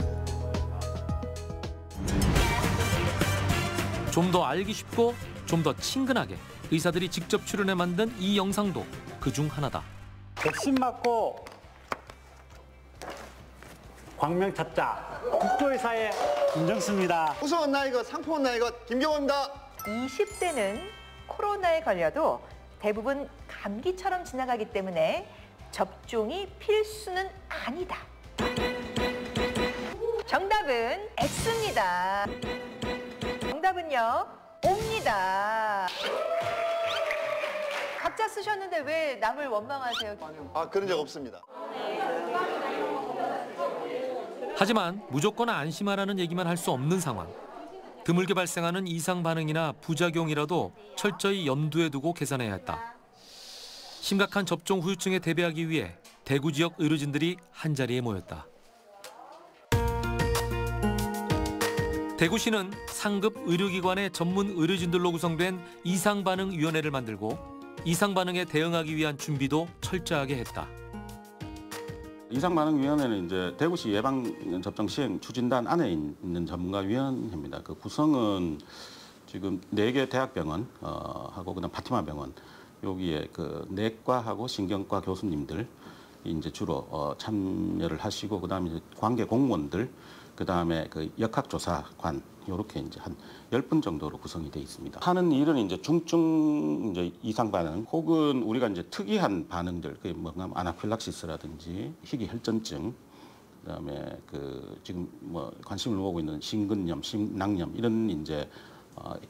좀 더 알기 쉽고 좀 더 친근하게 의사들이 직접 출연해 만든 이 영상도 그중 하나다. 백신 맞고 광명 찾자 국보의사의 김정수입니다. 우승은 나 이거 상품은 나 이거 김경호입니다. 20대는 코로나에 걸려도 대부분 감기처럼 지나가기 때문에 접종이 필수는 아니다. 정답은 X입니다. 정답은요, 옵니다. 각자 쓰셨는데 왜 남을 원망하세요? 아, 그런 적 없습니다. 하지만 무조건 안심하라는 얘기만 할 수 없는 상황. 드물게 발생하는 이상 반응이나 부작용이라도 철저히 염두에 두고 계산해야 했다. 심각한 접종 후유증에 대비하기 위해 대구 지역 의료진들이 한자리에 모였다. 대구시는 상급 의료기관의 전문 의료진들로 구성된 이상반응위원회를 만들고 이상반응에 대응하기 위한 준비도 철저하게 했다. 이상반응위원회는 이제 대구시 예방접종 시행 추진단 안에 있는 전문가위원회입니다. 그 구성은 지금 4개 대학병원 하고 그다음 파티마 병원 여기에 그 내과하고 신경과 교수님들 이제 주로 참여를 하시고 그다음에 이제 관계 공무원들 그다음에 그 역학조사관 이렇게 이제 한 10분 정도로 구성이 되어 있습니다. 하는 일은 이제 중증 이제 이상 반응 혹은 우리가 이제 특이한 반응들 그게 뭔가 아나필락시스라든지 희귀 혈전증 그다음에 그 지금 뭐 관심을 모으고 있는 심근염, 심낭염 이런 이제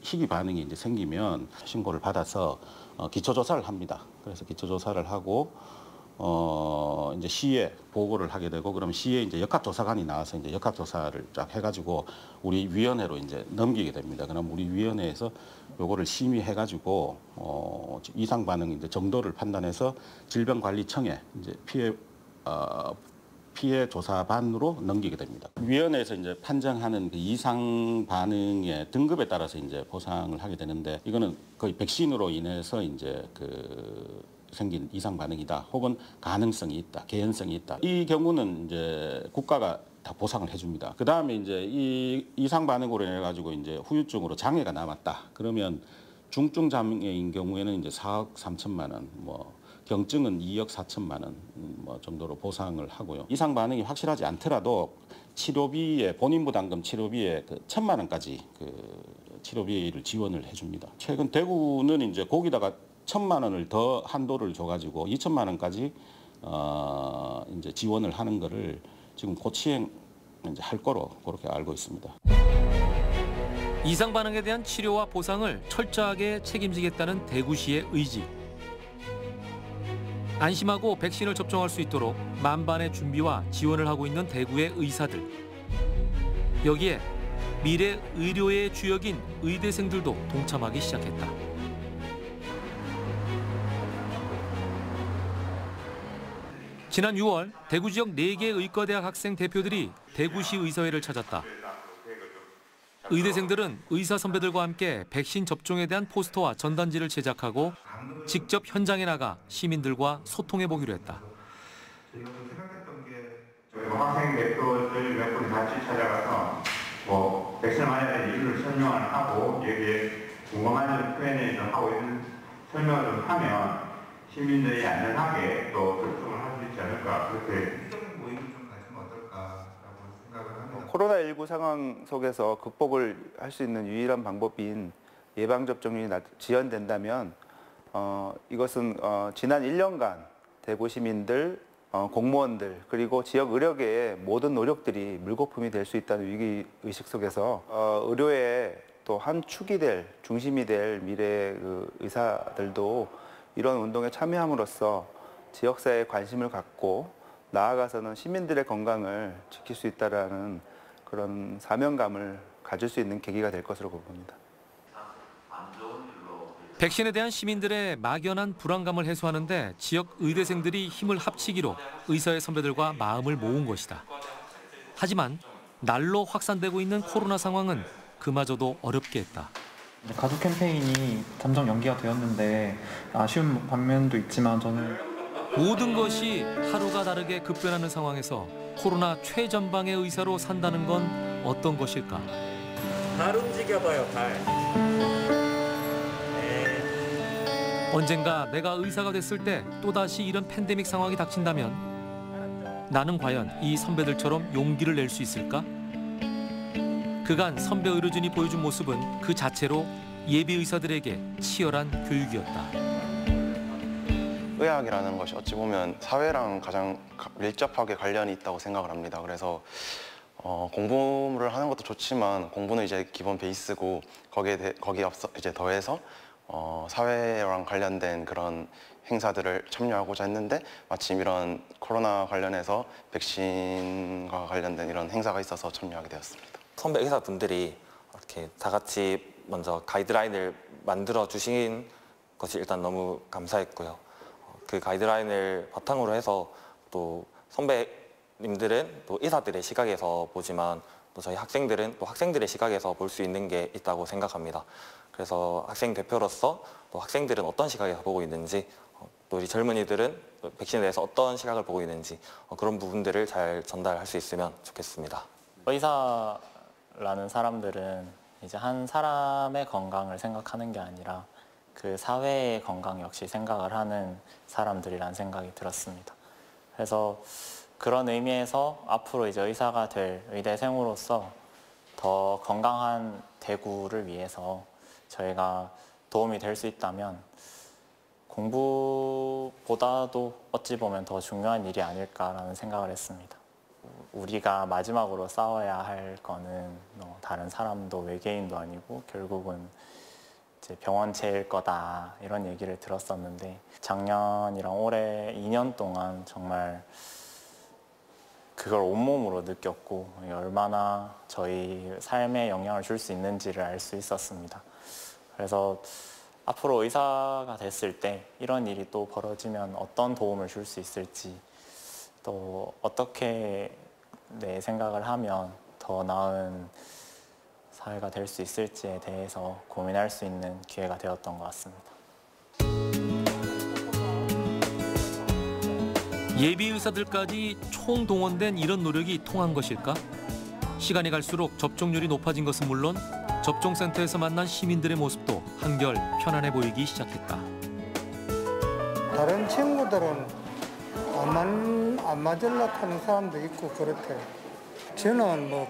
희귀 반응이 이제 생기면 신고를 받아서 기초 조사를 합니다. 그래서 기초 조사를 하고 이제 시에 보고를 하게 되고 그러면 시에 이제 역학조사관이 나와서 이제 역학조사를 쫙 해가지고 우리 위원회로 이제 넘기게 됩니다. 그럼 우리 위원회에서 요거를 심의해가지고 이상 반응 이제 정도를 판단해서 질병관리청에 이제 피해 조사반으로 넘기게 됩니다. 위원회에서 이제 판정하는 그 이상 반응의 등급에 따라서 이제 보상을 하게 되는데 이거는 거의 백신으로 인해서 이제 생긴 이상 반응이다, 혹은 가능성이 있다, 개연성이 있다. 이 경우는 이제 국가가 다 보상을 해줍니다. 그 다음에 이제 이 이상 반응으로 인해 가지고 이제 후유증으로 장애가 남았다. 그러면 중증 장애인 경우에는 이제 4억 3천만 원, 뭐 경증은 2억 4천만 원 뭐 정도로 보상을 하고요. 이상 반응이 확실하지 않더라도 치료비에 본인 부담금 치료비에 1,000만 원까지 치료비를 지원을 해줍니다. 최근 대구는 이제 거기다가 1,000만 원을 더 한도를 줘가지고 2천만 원까지 이제 지원을 하는 거를 지금 고치행 이제 할 거로 그렇게 알고 있습니다. 이상 반응에 대한 치료와 보상을 철저하게 책임지겠다는 대구시의 의지. 안심하고 백신을 접종할 수 있도록 만반의 준비와 지원을 하고 있는 대구의 의사들. 여기에 미래 의료의 주역인 의대생들도 동참하기 시작했다. 지난 6월 대구 지역 4개 의과대학 학생 대표들이 대구시 의사회를 찾았다. 의대생들은 의사 선배들과 함께 백신 접종에 대한 포스터와 전단지를 제작하고 직접 현장에 나가 시민들과 소통해보기로 했다. 학생 대표들 몇 분 같이 찾아가서 백신을 맞아야 되는 이유를 설명을 하고 여기에 궁금한 점 Q&A 좀 하고 이런 설명을 좀 하면 시민들이 안전하게 또 접종을 할 수 있지 않을까 그렇게 모임을 좀 가지면 어떨까라고 생각을 합니다. 코로나19 상황 속에서 극복을 할 수 있는 유일한 방법인 예방접종이 지연된다면 이것은 지난 1년간 대구 시민들, 공무원들 그리고 지역 의료계의 모든 노력들이 물거품이 될 수 있다는 위기의식 속에서 의료의 또 한 축이 될, 중심이 될 미래의 의사들도 이런 운동에 참여함으로써 지역사회에 관심을 갖고 나아가서는 시민들의 건강을 지킬 수 있다는 그런 사명감을 가질 수 있는 계기가 될 것으로 봅니다. 백신에 대한 시민들의 막연한 불안감을 해소하는 데 지역 의대생들이 힘을 합치기로 의사의 선배들과 마음을 모은 것이다. 하지만 날로 확산되고 있는 코로나 상황은 그마저도 어렵게 했다. 가족 캠페인이 잠정 연기가 되었는데 아쉬운 반면도 있지만 저는 모든 것이 하루가 다르게 급변하는 상황에서 코로나 최전방의 의사로 산다는 건 어떤 것일까? 발 움직여봐요, 발. 언젠가 내가 의사가 됐을 때 또다시 이런 팬데믹 상황이 닥친다면 나는 과연 이 선배들처럼 용기를 낼 수 있을까? 그간 선배 의료진이 보여준 모습은 그 자체로 예비 의사들에게 치열한 교육이었다. 의학이라는 것이 어찌 보면 사회랑 가장 밀접하게 관련이 있다고 생각을 합니다. 그래서 공부를 하는 것도 좋지만 공부는 이제 기본 베이스고 거기에 앞서 이제 더해서 사회랑 관련된 그런 행사들을 참여하고자 했는데 마침 이런 코로나 관련해서 백신과 관련된 이런 행사가 있어서 참여하게 되었습니다. 선배 의사분들이 이렇게 다 같이 먼저 가이드라인을 만들어 주신 것이 일단 너무 감사했고요. 그 가이드라인을 바탕으로 해서 또 선배님들은 또 의사들의 시각에서 보지만 또 저희 학생들은 또 학생들의 시각에서 볼 수 있는 게 있다고 생각합니다. 그래서 학생 대표로서 또 학생들은 어떤 시각에서 보고 있는지 또 우리 젊은이들은 백신에 대해서 어떤 시각을 보고 있는지 그런 부분들을 잘 전달할 수 있으면 좋겠습니다. 의사라는 사람들은 이제 한 사람의 건강을 생각하는 게 아니라 그 사회의 건강 역시 생각을 하는 사람들이라는 생각이 들었습니다. 그래서 그런 의미에서 앞으로 이제 의사가 될 의대생으로서 더 건강한 대구를 위해서 저희가 도움이 될 수 있다면 공부보다도 어찌 보면 더 중요한 일이 아닐까라는 생각을 했습니다. 우리가 마지막으로 싸워야 할 거는 다른 사람도 외계인도 아니고 결국은 이제 병원체일 거다 이런 얘기를 들었었는데 작년이랑 올해 2년 동안 정말 그걸 온몸으로 느꼈고 얼마나 저희 삶에 영향을 줄 수 있는지를 알 수 있었습니다. 그래서 앞으로 의사가 됐을 때 이런 일이 또 벌어지면 어떤 도움을 줄 수 있을지 또 어떻게 내 생각을 하면 더 나은 사회가 될 수 있을지에 대해서 고민할 수 있는 기회가 되었던 것 같습니다. 예비 의사들까지 총동원된 이런 노력이 통한 것일까? 시간이 갈수록 접종률이 높아진 것은 물론 접종센터에서 만난 시민들의 모습도 한결 편안해 보이기 시작했다. 다른 친구들은 안 맞으려고 하는 사람도 있고 그렇대요. 저는 뭐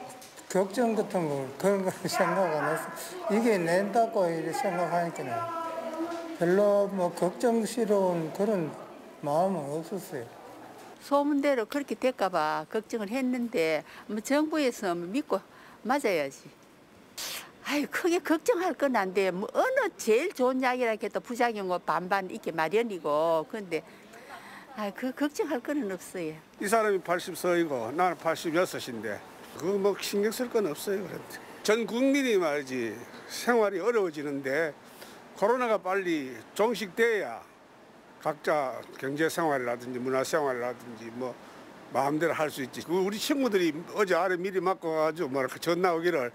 걱정 같은 거 그런 거 생각 안 해서 이게 낸다고 이렇게 생각하니까 별로 뭐 걱정스러운 그런 마음은 없었어요. 소문대로 그렇게 될까 봐 걱정을 했는데 뭐 정부에서 믿고 맞아야지. 아유 크게 걱정할 건 안 돼. 뭐 어느 제일 좋은 약이라 해도 부작용은 반반 있게 마련이고 근데 그 걱정할 거는 없어요. 이 사람이 80세이고 나는 86인데 그거 뭐 신경 쓸 건 없어요. 그런데 전 국민이 말이지 생활이 어려워지는데 코로나가 빨리 종식돼야 각자 경제생활이라든지 문화생활이라든지 뭐 마음대로 할 수 있지. 우리 친구들이 어제 아래 미리 맞고 가지고 뭐 전화 오기를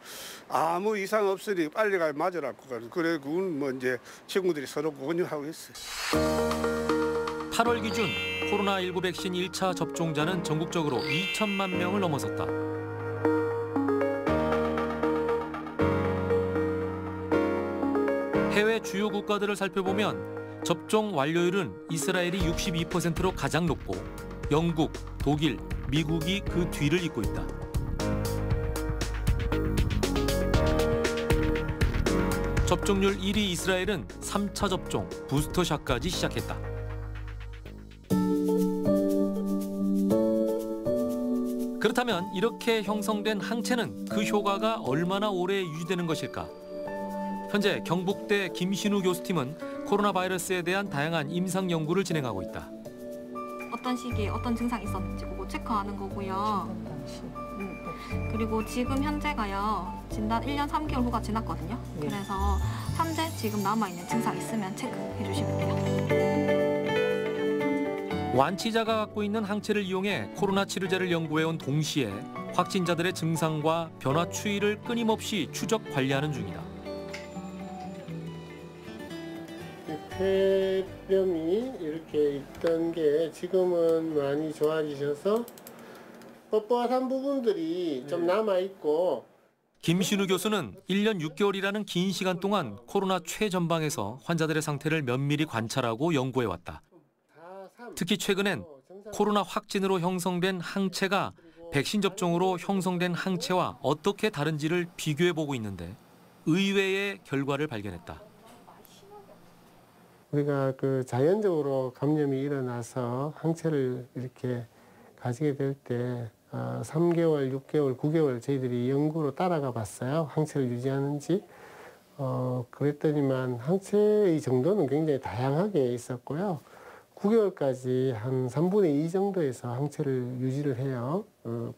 아무 이상 없으니 빨리 가야 맞으라고 그래 그건 뭐 이제 친구들이 서로 권유하고 있어요. 8월 기준 코로나19 백신 1차 접종자는 전국적으로 2천만 명을 넘어섰다. 해외 주요 국가들을 살펴보면 접종 완료율은 이스라엘이 62%로 가장 높고 영국, 독일, 미국이 그 뒤를 잇고 있다. 접종률 1위 이스라엘은 3차 접종, 부스터샷까지 시작했다. 그렇다면 이렇게 형성된 항체는 그 효과가 얼마나 오래 유지되는 것일까? 현재 경북대 김신우 교수팀은 코로나 바이러스에 대한 다양한 임상 연구를 진행하고 있다. 어떤 시기에 어떤 증상이 있었는지 그거 체크하는 거고요. 그리고 지금 현재가요. 진단 1년 3개월 후가 지났거든요. 그래서 현재 지금 남아있는 증상 있으면 체크해 주시면 돼요. 완치자가 갖고 있는 항체를 이용해 코로나 치료제를 연구해온 동시에 확진자들의 증상과 변화 추이를 끊임없이 추적 관리하는 중이다. 폐렴이 이렇게 있던 게 지금은 많이 좋아지셔서 뻣뻣한 부분들이 좀 남아있고. 김신우 교수는 1년 6개월이라는 긴 시간 동안 코로나 최전방에서 환자들의 상태를 면밀히 관찰하고 연구해왔다. 특히 최근엔 코로나 확진으로 형성된 항체가 백신 접종으로 형성된 항체와 어떻게 다른지를 비교해보고 있는데 의외의 결과를 발견했다. 우리가 그 자연적으로 감염이 일어나서 항체를 이렇게 가지게 될 때 3개월, 6개월, 9개월 저희들이 연구로 따라가 봤어요. 항체를 유지하는지. 그랬더니만 항체의 정도는 굉장히 다양하게 있었고요. 9개월까지 한 3분의 2 정도에서 항체를 유지를 해요.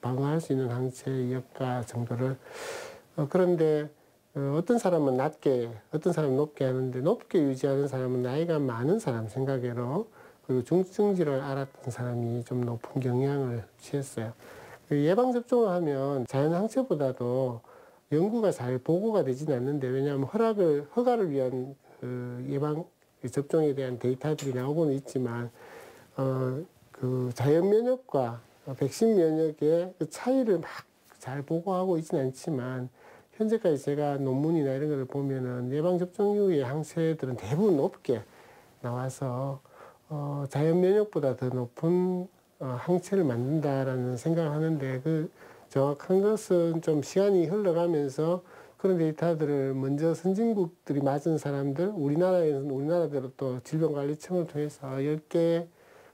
방어할 수 있는 항체의 역가 정도를. 그런데 어떤 사람은 낮게, 어떤 사람은 높게 하는데 높게 유지하는 사람은 나이가 많은 사람 생각외로 그리고 중증질환을 앓았던 사람이 좀 높은 경향을 취했어요. 예방접종을 하면 자연 항체보다도 연구가 잘 보고가 되지는 않는데 왜냐하면 허가를 위한 예방 접종에 대한 데이터들이 나오고는 있지만 그 자연 면역과 백신 면역의 그 차이를 막 잘 보고하고 있지는 않지만 현재까지 제가 논문이나 이런 걸 보면은 예방접종 이후의 항체들은 대부분 높게 나와서 자연 면역보다 더 높은 항체를 만든다라는 생각을 하는데 그 정확한 것은 좀 시간이 흘러가면서 그런 데이터들을 먼저 선진국들이 맞은 사람들, 우리나라에서는 우리나라대로 또 질병관리청을 통해서 10개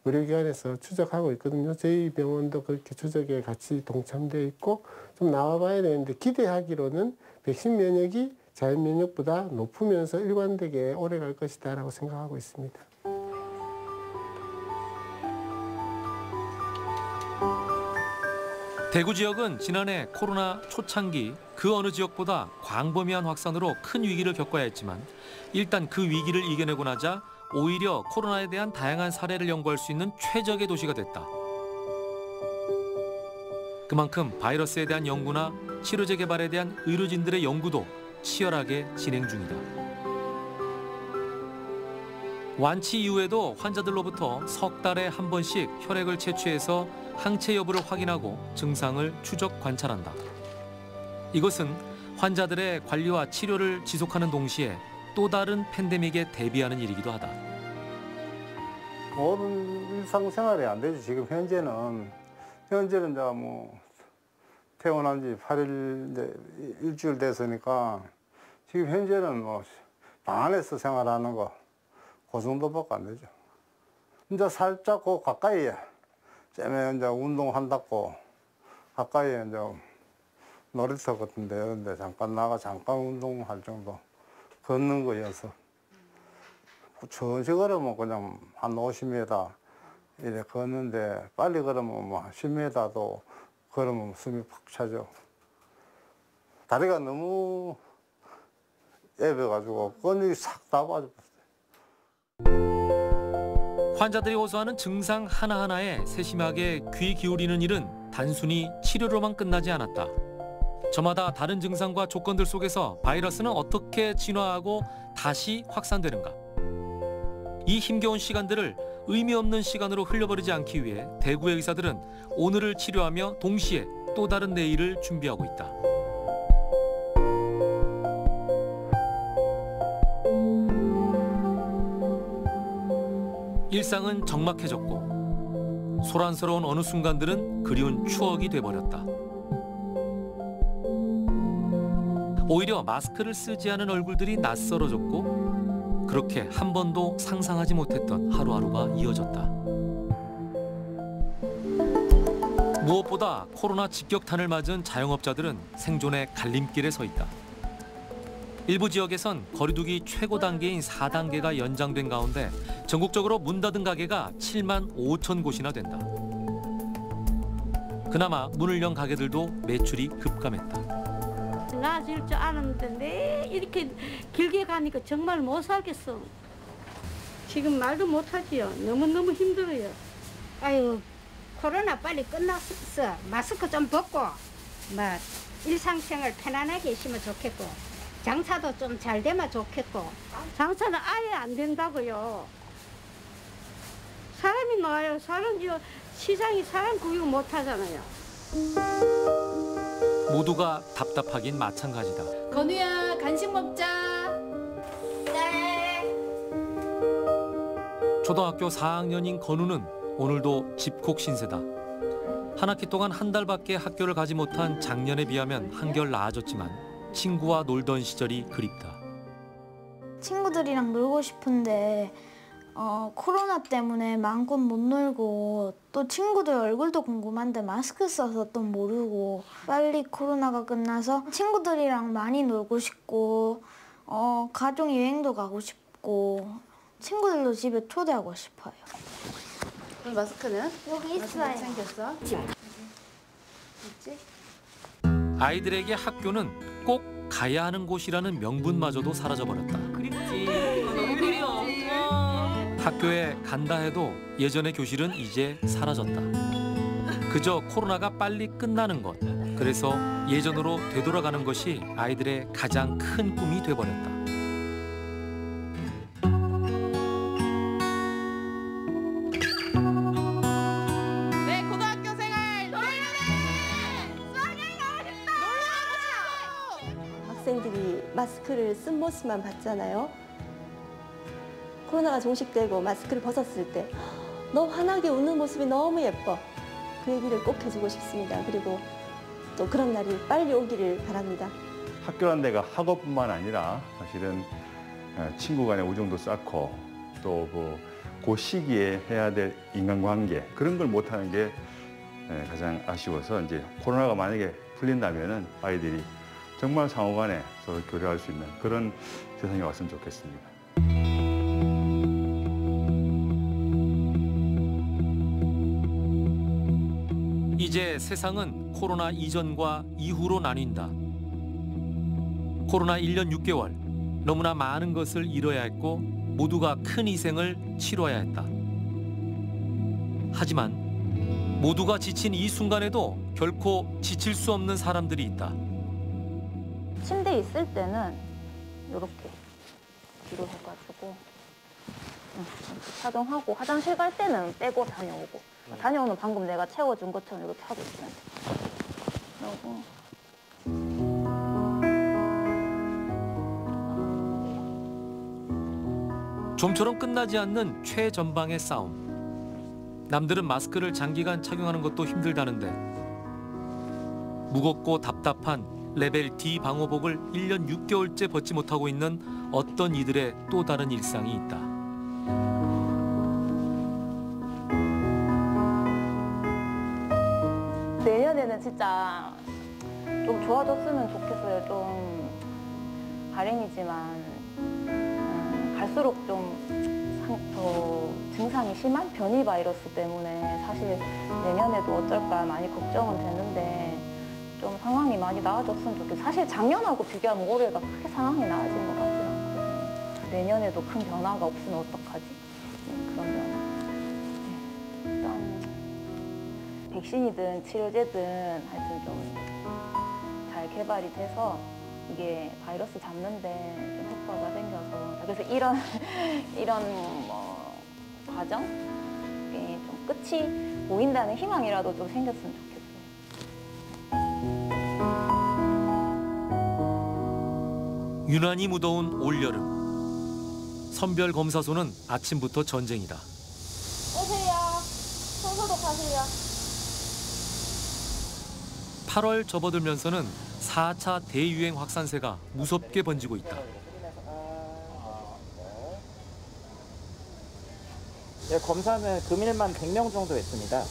의료기관에서 추적하고 있거든요. 저희 병원도 그렇게 추적에 같이 동참되어 있고 좀 나와봐야 되는데 기대하기로는 백신 면역이 자연 면역보다 높으면서 일관되게 오래 갈 것이다라고 생각하고 있습니다. 대구 지역은 지난해 코로나 초창기 그 어느 지역보다 광범위한 확산으로 큰 위기를 겪어야 했지만 일단 그 위기를 이겨내고 나자 오히려 코로나에 대한 다양한 사례를 연구할 수 있는 최적의 도시가 됐다. 그만큼 바이러스에 대한 연구나 치료제 개발에 대한 의료진들의 연구도 치열하게 진행 중이다. 완치 이후에도 환자들로부터 석 달에 한 번씩 혈액을 채취해서 항체 여부를 확인하고 증상을 추적 관찰한다. 이것은 환자들의 관리와 치료를 지속하는 동시에 또 다른 팬데믹에 대비하는 일이기도 하다. 모든 일상생활이 안 되지. 지금 현재는 이제 뭐 퇴원한 지 8일 이제 일주일 됐으니까 지금 현재는 뭐 방 안에서 생활하는 거 그 정도밖에 안 되죠. 이제 살짝 그 가까이에 쯤에 이제 운동한다고 가까이에 이제 놀이터 같은 데였는데 잠깐 운동할 정도 걷는 거여서 천천히 걸으면 그냥 한 50m 이래 걷는데 빨리 걸으면 뭐 10m도 걸으면 숨이 팍 차죠. 다리가 너무 얇아가지고 근육이 싹 다 빠져버렸어요. 환자들이 호소하는 증상 하나하나에 세심하게 귀 기울이는 일은 단순히 치료로만 끝나지 않았다. 저마다 다른 증상과 조건들 속에서 바이러스는 어떻게 진화하고 다시 확산되는가. 이 힘겨운 시간들을 의미 없는 시간으로 흘려버리지 않기 위해 대구의 의사들은 오늘을 치료하며 동시에 또 다른 내일을 준비하고 있다. 일상은 적막해졌고 소란스러운 어느 순간들은 그리운 추억이 돼버렸다. 오히려 마스크를 쓰지 않은 얼굴들이 낯설어졌고 그렇게 한 번도 상상하지 못했던 하루하루가 이어졌다. 무엇보다 코로나 직격탄을 맞은 자영업자들은 생존의 갈림길에 서 있다. 일부 지역에선 거리두기 최고 단계인 4단계가 연장된 가운데 전국적으로 문 닫은 가게가 7만 5천 곳이나 된다. 그나마 문을 연 가게들도 매출이 급감했다. 나아질 줄 알았는데 매 이렇게 길게 가니까 정말 못 살겠어. 지금 말도 못하지요. 너무너무 힘들어요. 아유, 코로나 빨리 끝났어. 마스크 좀 벗고 막 일상생활 편안하게 있으면 좋겠고 장사도 좀 잘 되면 좋겠고. 장사는 아예 안 된다고요. 사람이 나와요. 시장이 사람 구경 못 하잖아요. 모두가 답답하긴 마찬가지다. 건우야, 간식 먹자. 네. 초등학교 4학년인 건우는 오늘도 집콕 신세다. 한 학기 동안 한 달밖에 학교를 가지 못한 작년에 비하면 한결 나아졌지만 친구와 놀던 시절이 그립다. 친구들이랑 놀고 싶은데 코로나 때문에 마음껏 못 놀고 또 친구들 얼굴도 궁금한데 마스크 써서 또 모르고 빨리 코로나가 끝나서 친구들이랑 많이 놀고 싶고 가족 여행도 가고 싶고 친구들도 집에 초대하고 싶어요. 그럼 마스크는? 여기 있어요. 챙겼어? 있지? 아이들에게 학교는 꼭 가야 하는 곳이라는 명분마저도 사라져버렸다. 학교에 간다 해도 예전의 교실은 이제 사라졌다. 그저 코로나가 빨리 끝나는 것, 그래서 예전으로 되돌아가는 것이 아이들의 가장 큰 꿈이 돼버렸다. 네, 고등학교 생활 학생들이 마스크를 쓴 모습만 봤잖아요. 코로나가 종식되고 마스크를 벗었을 때 너 환하게 웃는 모습이 너무 예뻐. 그 얘기를 꼭 해주고 싶습니다. 그리고 또 그런 날이 빨리 오기를 바랍니다. 학교란 데가 학업뿐만 아니라 사실은 친구 간의 우정도 쌓고 또 그 그 시기에 해야 될 인간관계 그런 걸 못하는 게 가장 아쉬워서 이제 코로나가 만약에 풀린다면은 아이들이 정말 상호간에 서로 교류할 수 있는 그런 세상이 왔으면 좋겠습니다. 이제 세상은 코로나 이전과 이후로 나뉜다. 코로나 1년 6개월, 너무나 많은 것을 잃어야 했고 모두가 큰 희생을 치러야 했다. 하지만 모두가 지친 이 순간에도 결코 지칠 수 없는 사람들이 있다. 침대에 있을 때는 이렇게 뒤로 해가지고 착용하고 화장실 갈 때는 빼고 다녀오고 다녀오는 방금 내가 채워준 것처럼 이렇게 하고 있으면 돼. 그리고 좀처럼 끝나지 않는 최전방의 싸움. 남들은 마스크를 장기간 착용하는 것도 힘들다는데 무겁고 답답한 레벨 D 방호복을 1년 6개월째 벗지 못하고 있는 어떤 이들의 또 다른 일상이 있다. 내년에는 진짜 좀 좋아졌으면 좋겠어요. 좀 발행이지만 갈수록 좀 더 증상이 심한 변이 바이러스 때문에 사실 내년에도 어쩔까 많이 걱정은 되는데 좀 상황이 많이 나아졌으면 좋겠어요. 사실 작년하고 비교하면 올해가 크게 상황이 나아진 것 같지는 않거든요. 내년에도 큰 변화가 없으면 어떡하지? 그런 변화. 일단 백신이든 치료제든 하여튼 좀 잘 개발이 돼서 이게 바이러스 잡는데 좀 효과가 생겨서 그래서 이런 뭐 과정 이게 좀 끝이 보인다는 희망이라도 좀 생겼으면 좋겠어요. 유난히 무더운 올여름. 선별 검사소는 아침부터 전쟁이다. 오세요. 손소독하세요. 8월 접어들면서는 4차 대유행 확산세가 무섭게 번지고 있다. 예, 검사는 금일만 100명 정도 했습니다.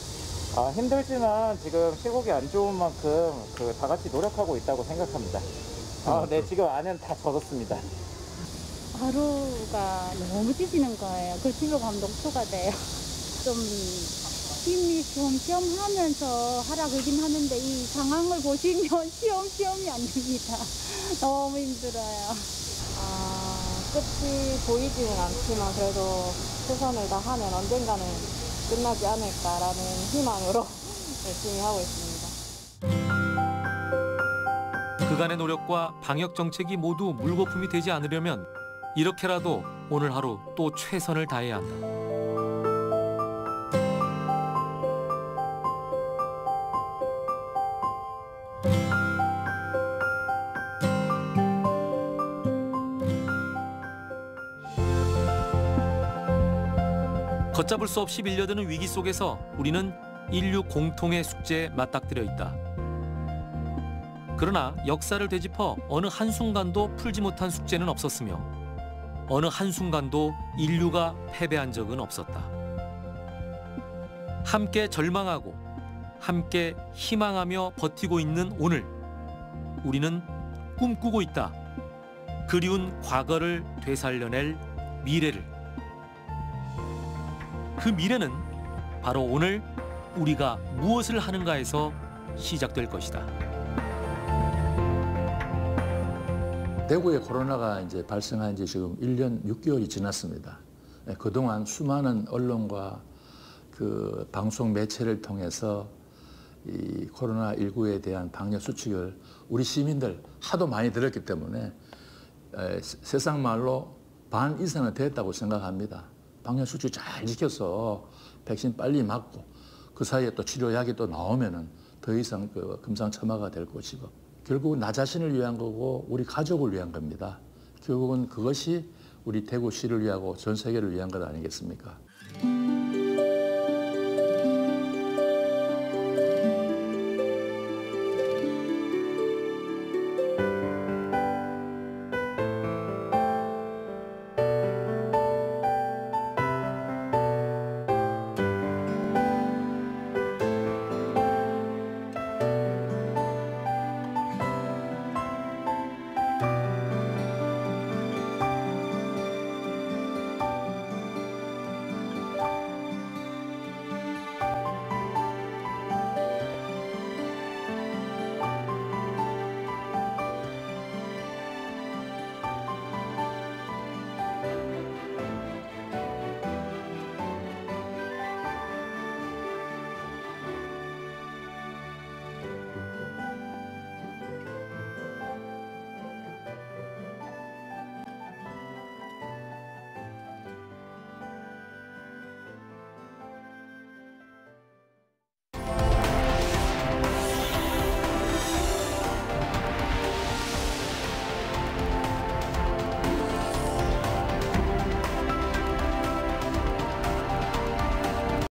힘들지만 지금 시국이 안 좋은 만큼 다 같이 노력하고 있다고 생각합니다. 네, 지금 안에는 다 젖었습니다. 하루가 너무 찢어지는 거예요. 그 뒤로 가면 녹초가 돼요. 좀 힘이 시험하면서 하라 그러긴 하는데 이 상황을 보시면 시험이 안 됩니다. 너무 힘들어요. 끝이 보이지는 않지만 그래도 최선을 다하면 언젠가는 끝나지 않을까라는 희망으로 열심히 하고 있습니다. 그간의 노력과 방역 정책이 모두 물거품이 되지 않으려면 이렇게라도 오늘 하루 또 최선을 다해야 한다. 걷잡을 수 없이 밀려드는 위기 속에서 우리는 인류 공통의 숙제에 맞닥뜨려 있다. 그러나 역사를 되짚어 어느 한순간도 풀지 못한 숙제는 없었으며 어느 한순간도 인류가 패배한 적은 없었다. 함께 절망하고 함께 희망하며 버티고 있는 오늘, 우리는 꿈꾸고 있다. 그리운 과거를 되살려낼 미래를. 그 미래는 바로 오늘 우리가 무엇을 하는가에서 시작될 것이다. 대구에 코로나가 이제 발생한 지 지금 1년 6개월이 지났습니다. 그동안 수많은 언론과 그 방송 매체를 통해서 이 코로나19에 대한 방역 수칙을 우리 시민들 하도 많이 들었기 때문에 세상 말로 반 이상은 됐다고 생각합니다. 방역 수칙 잘 지켜서 백신 빨리 맞고 그 사이에 또 치료약이 또 나오면은 더 이상 그 금상첨화가 될 것이고 결국은 나 자신을 위한 거고 우리 가족을 위한 겁니다. 결국은 그것이 우리 대구시를 위하고 전 세계를 위한 것 아니겠습니까?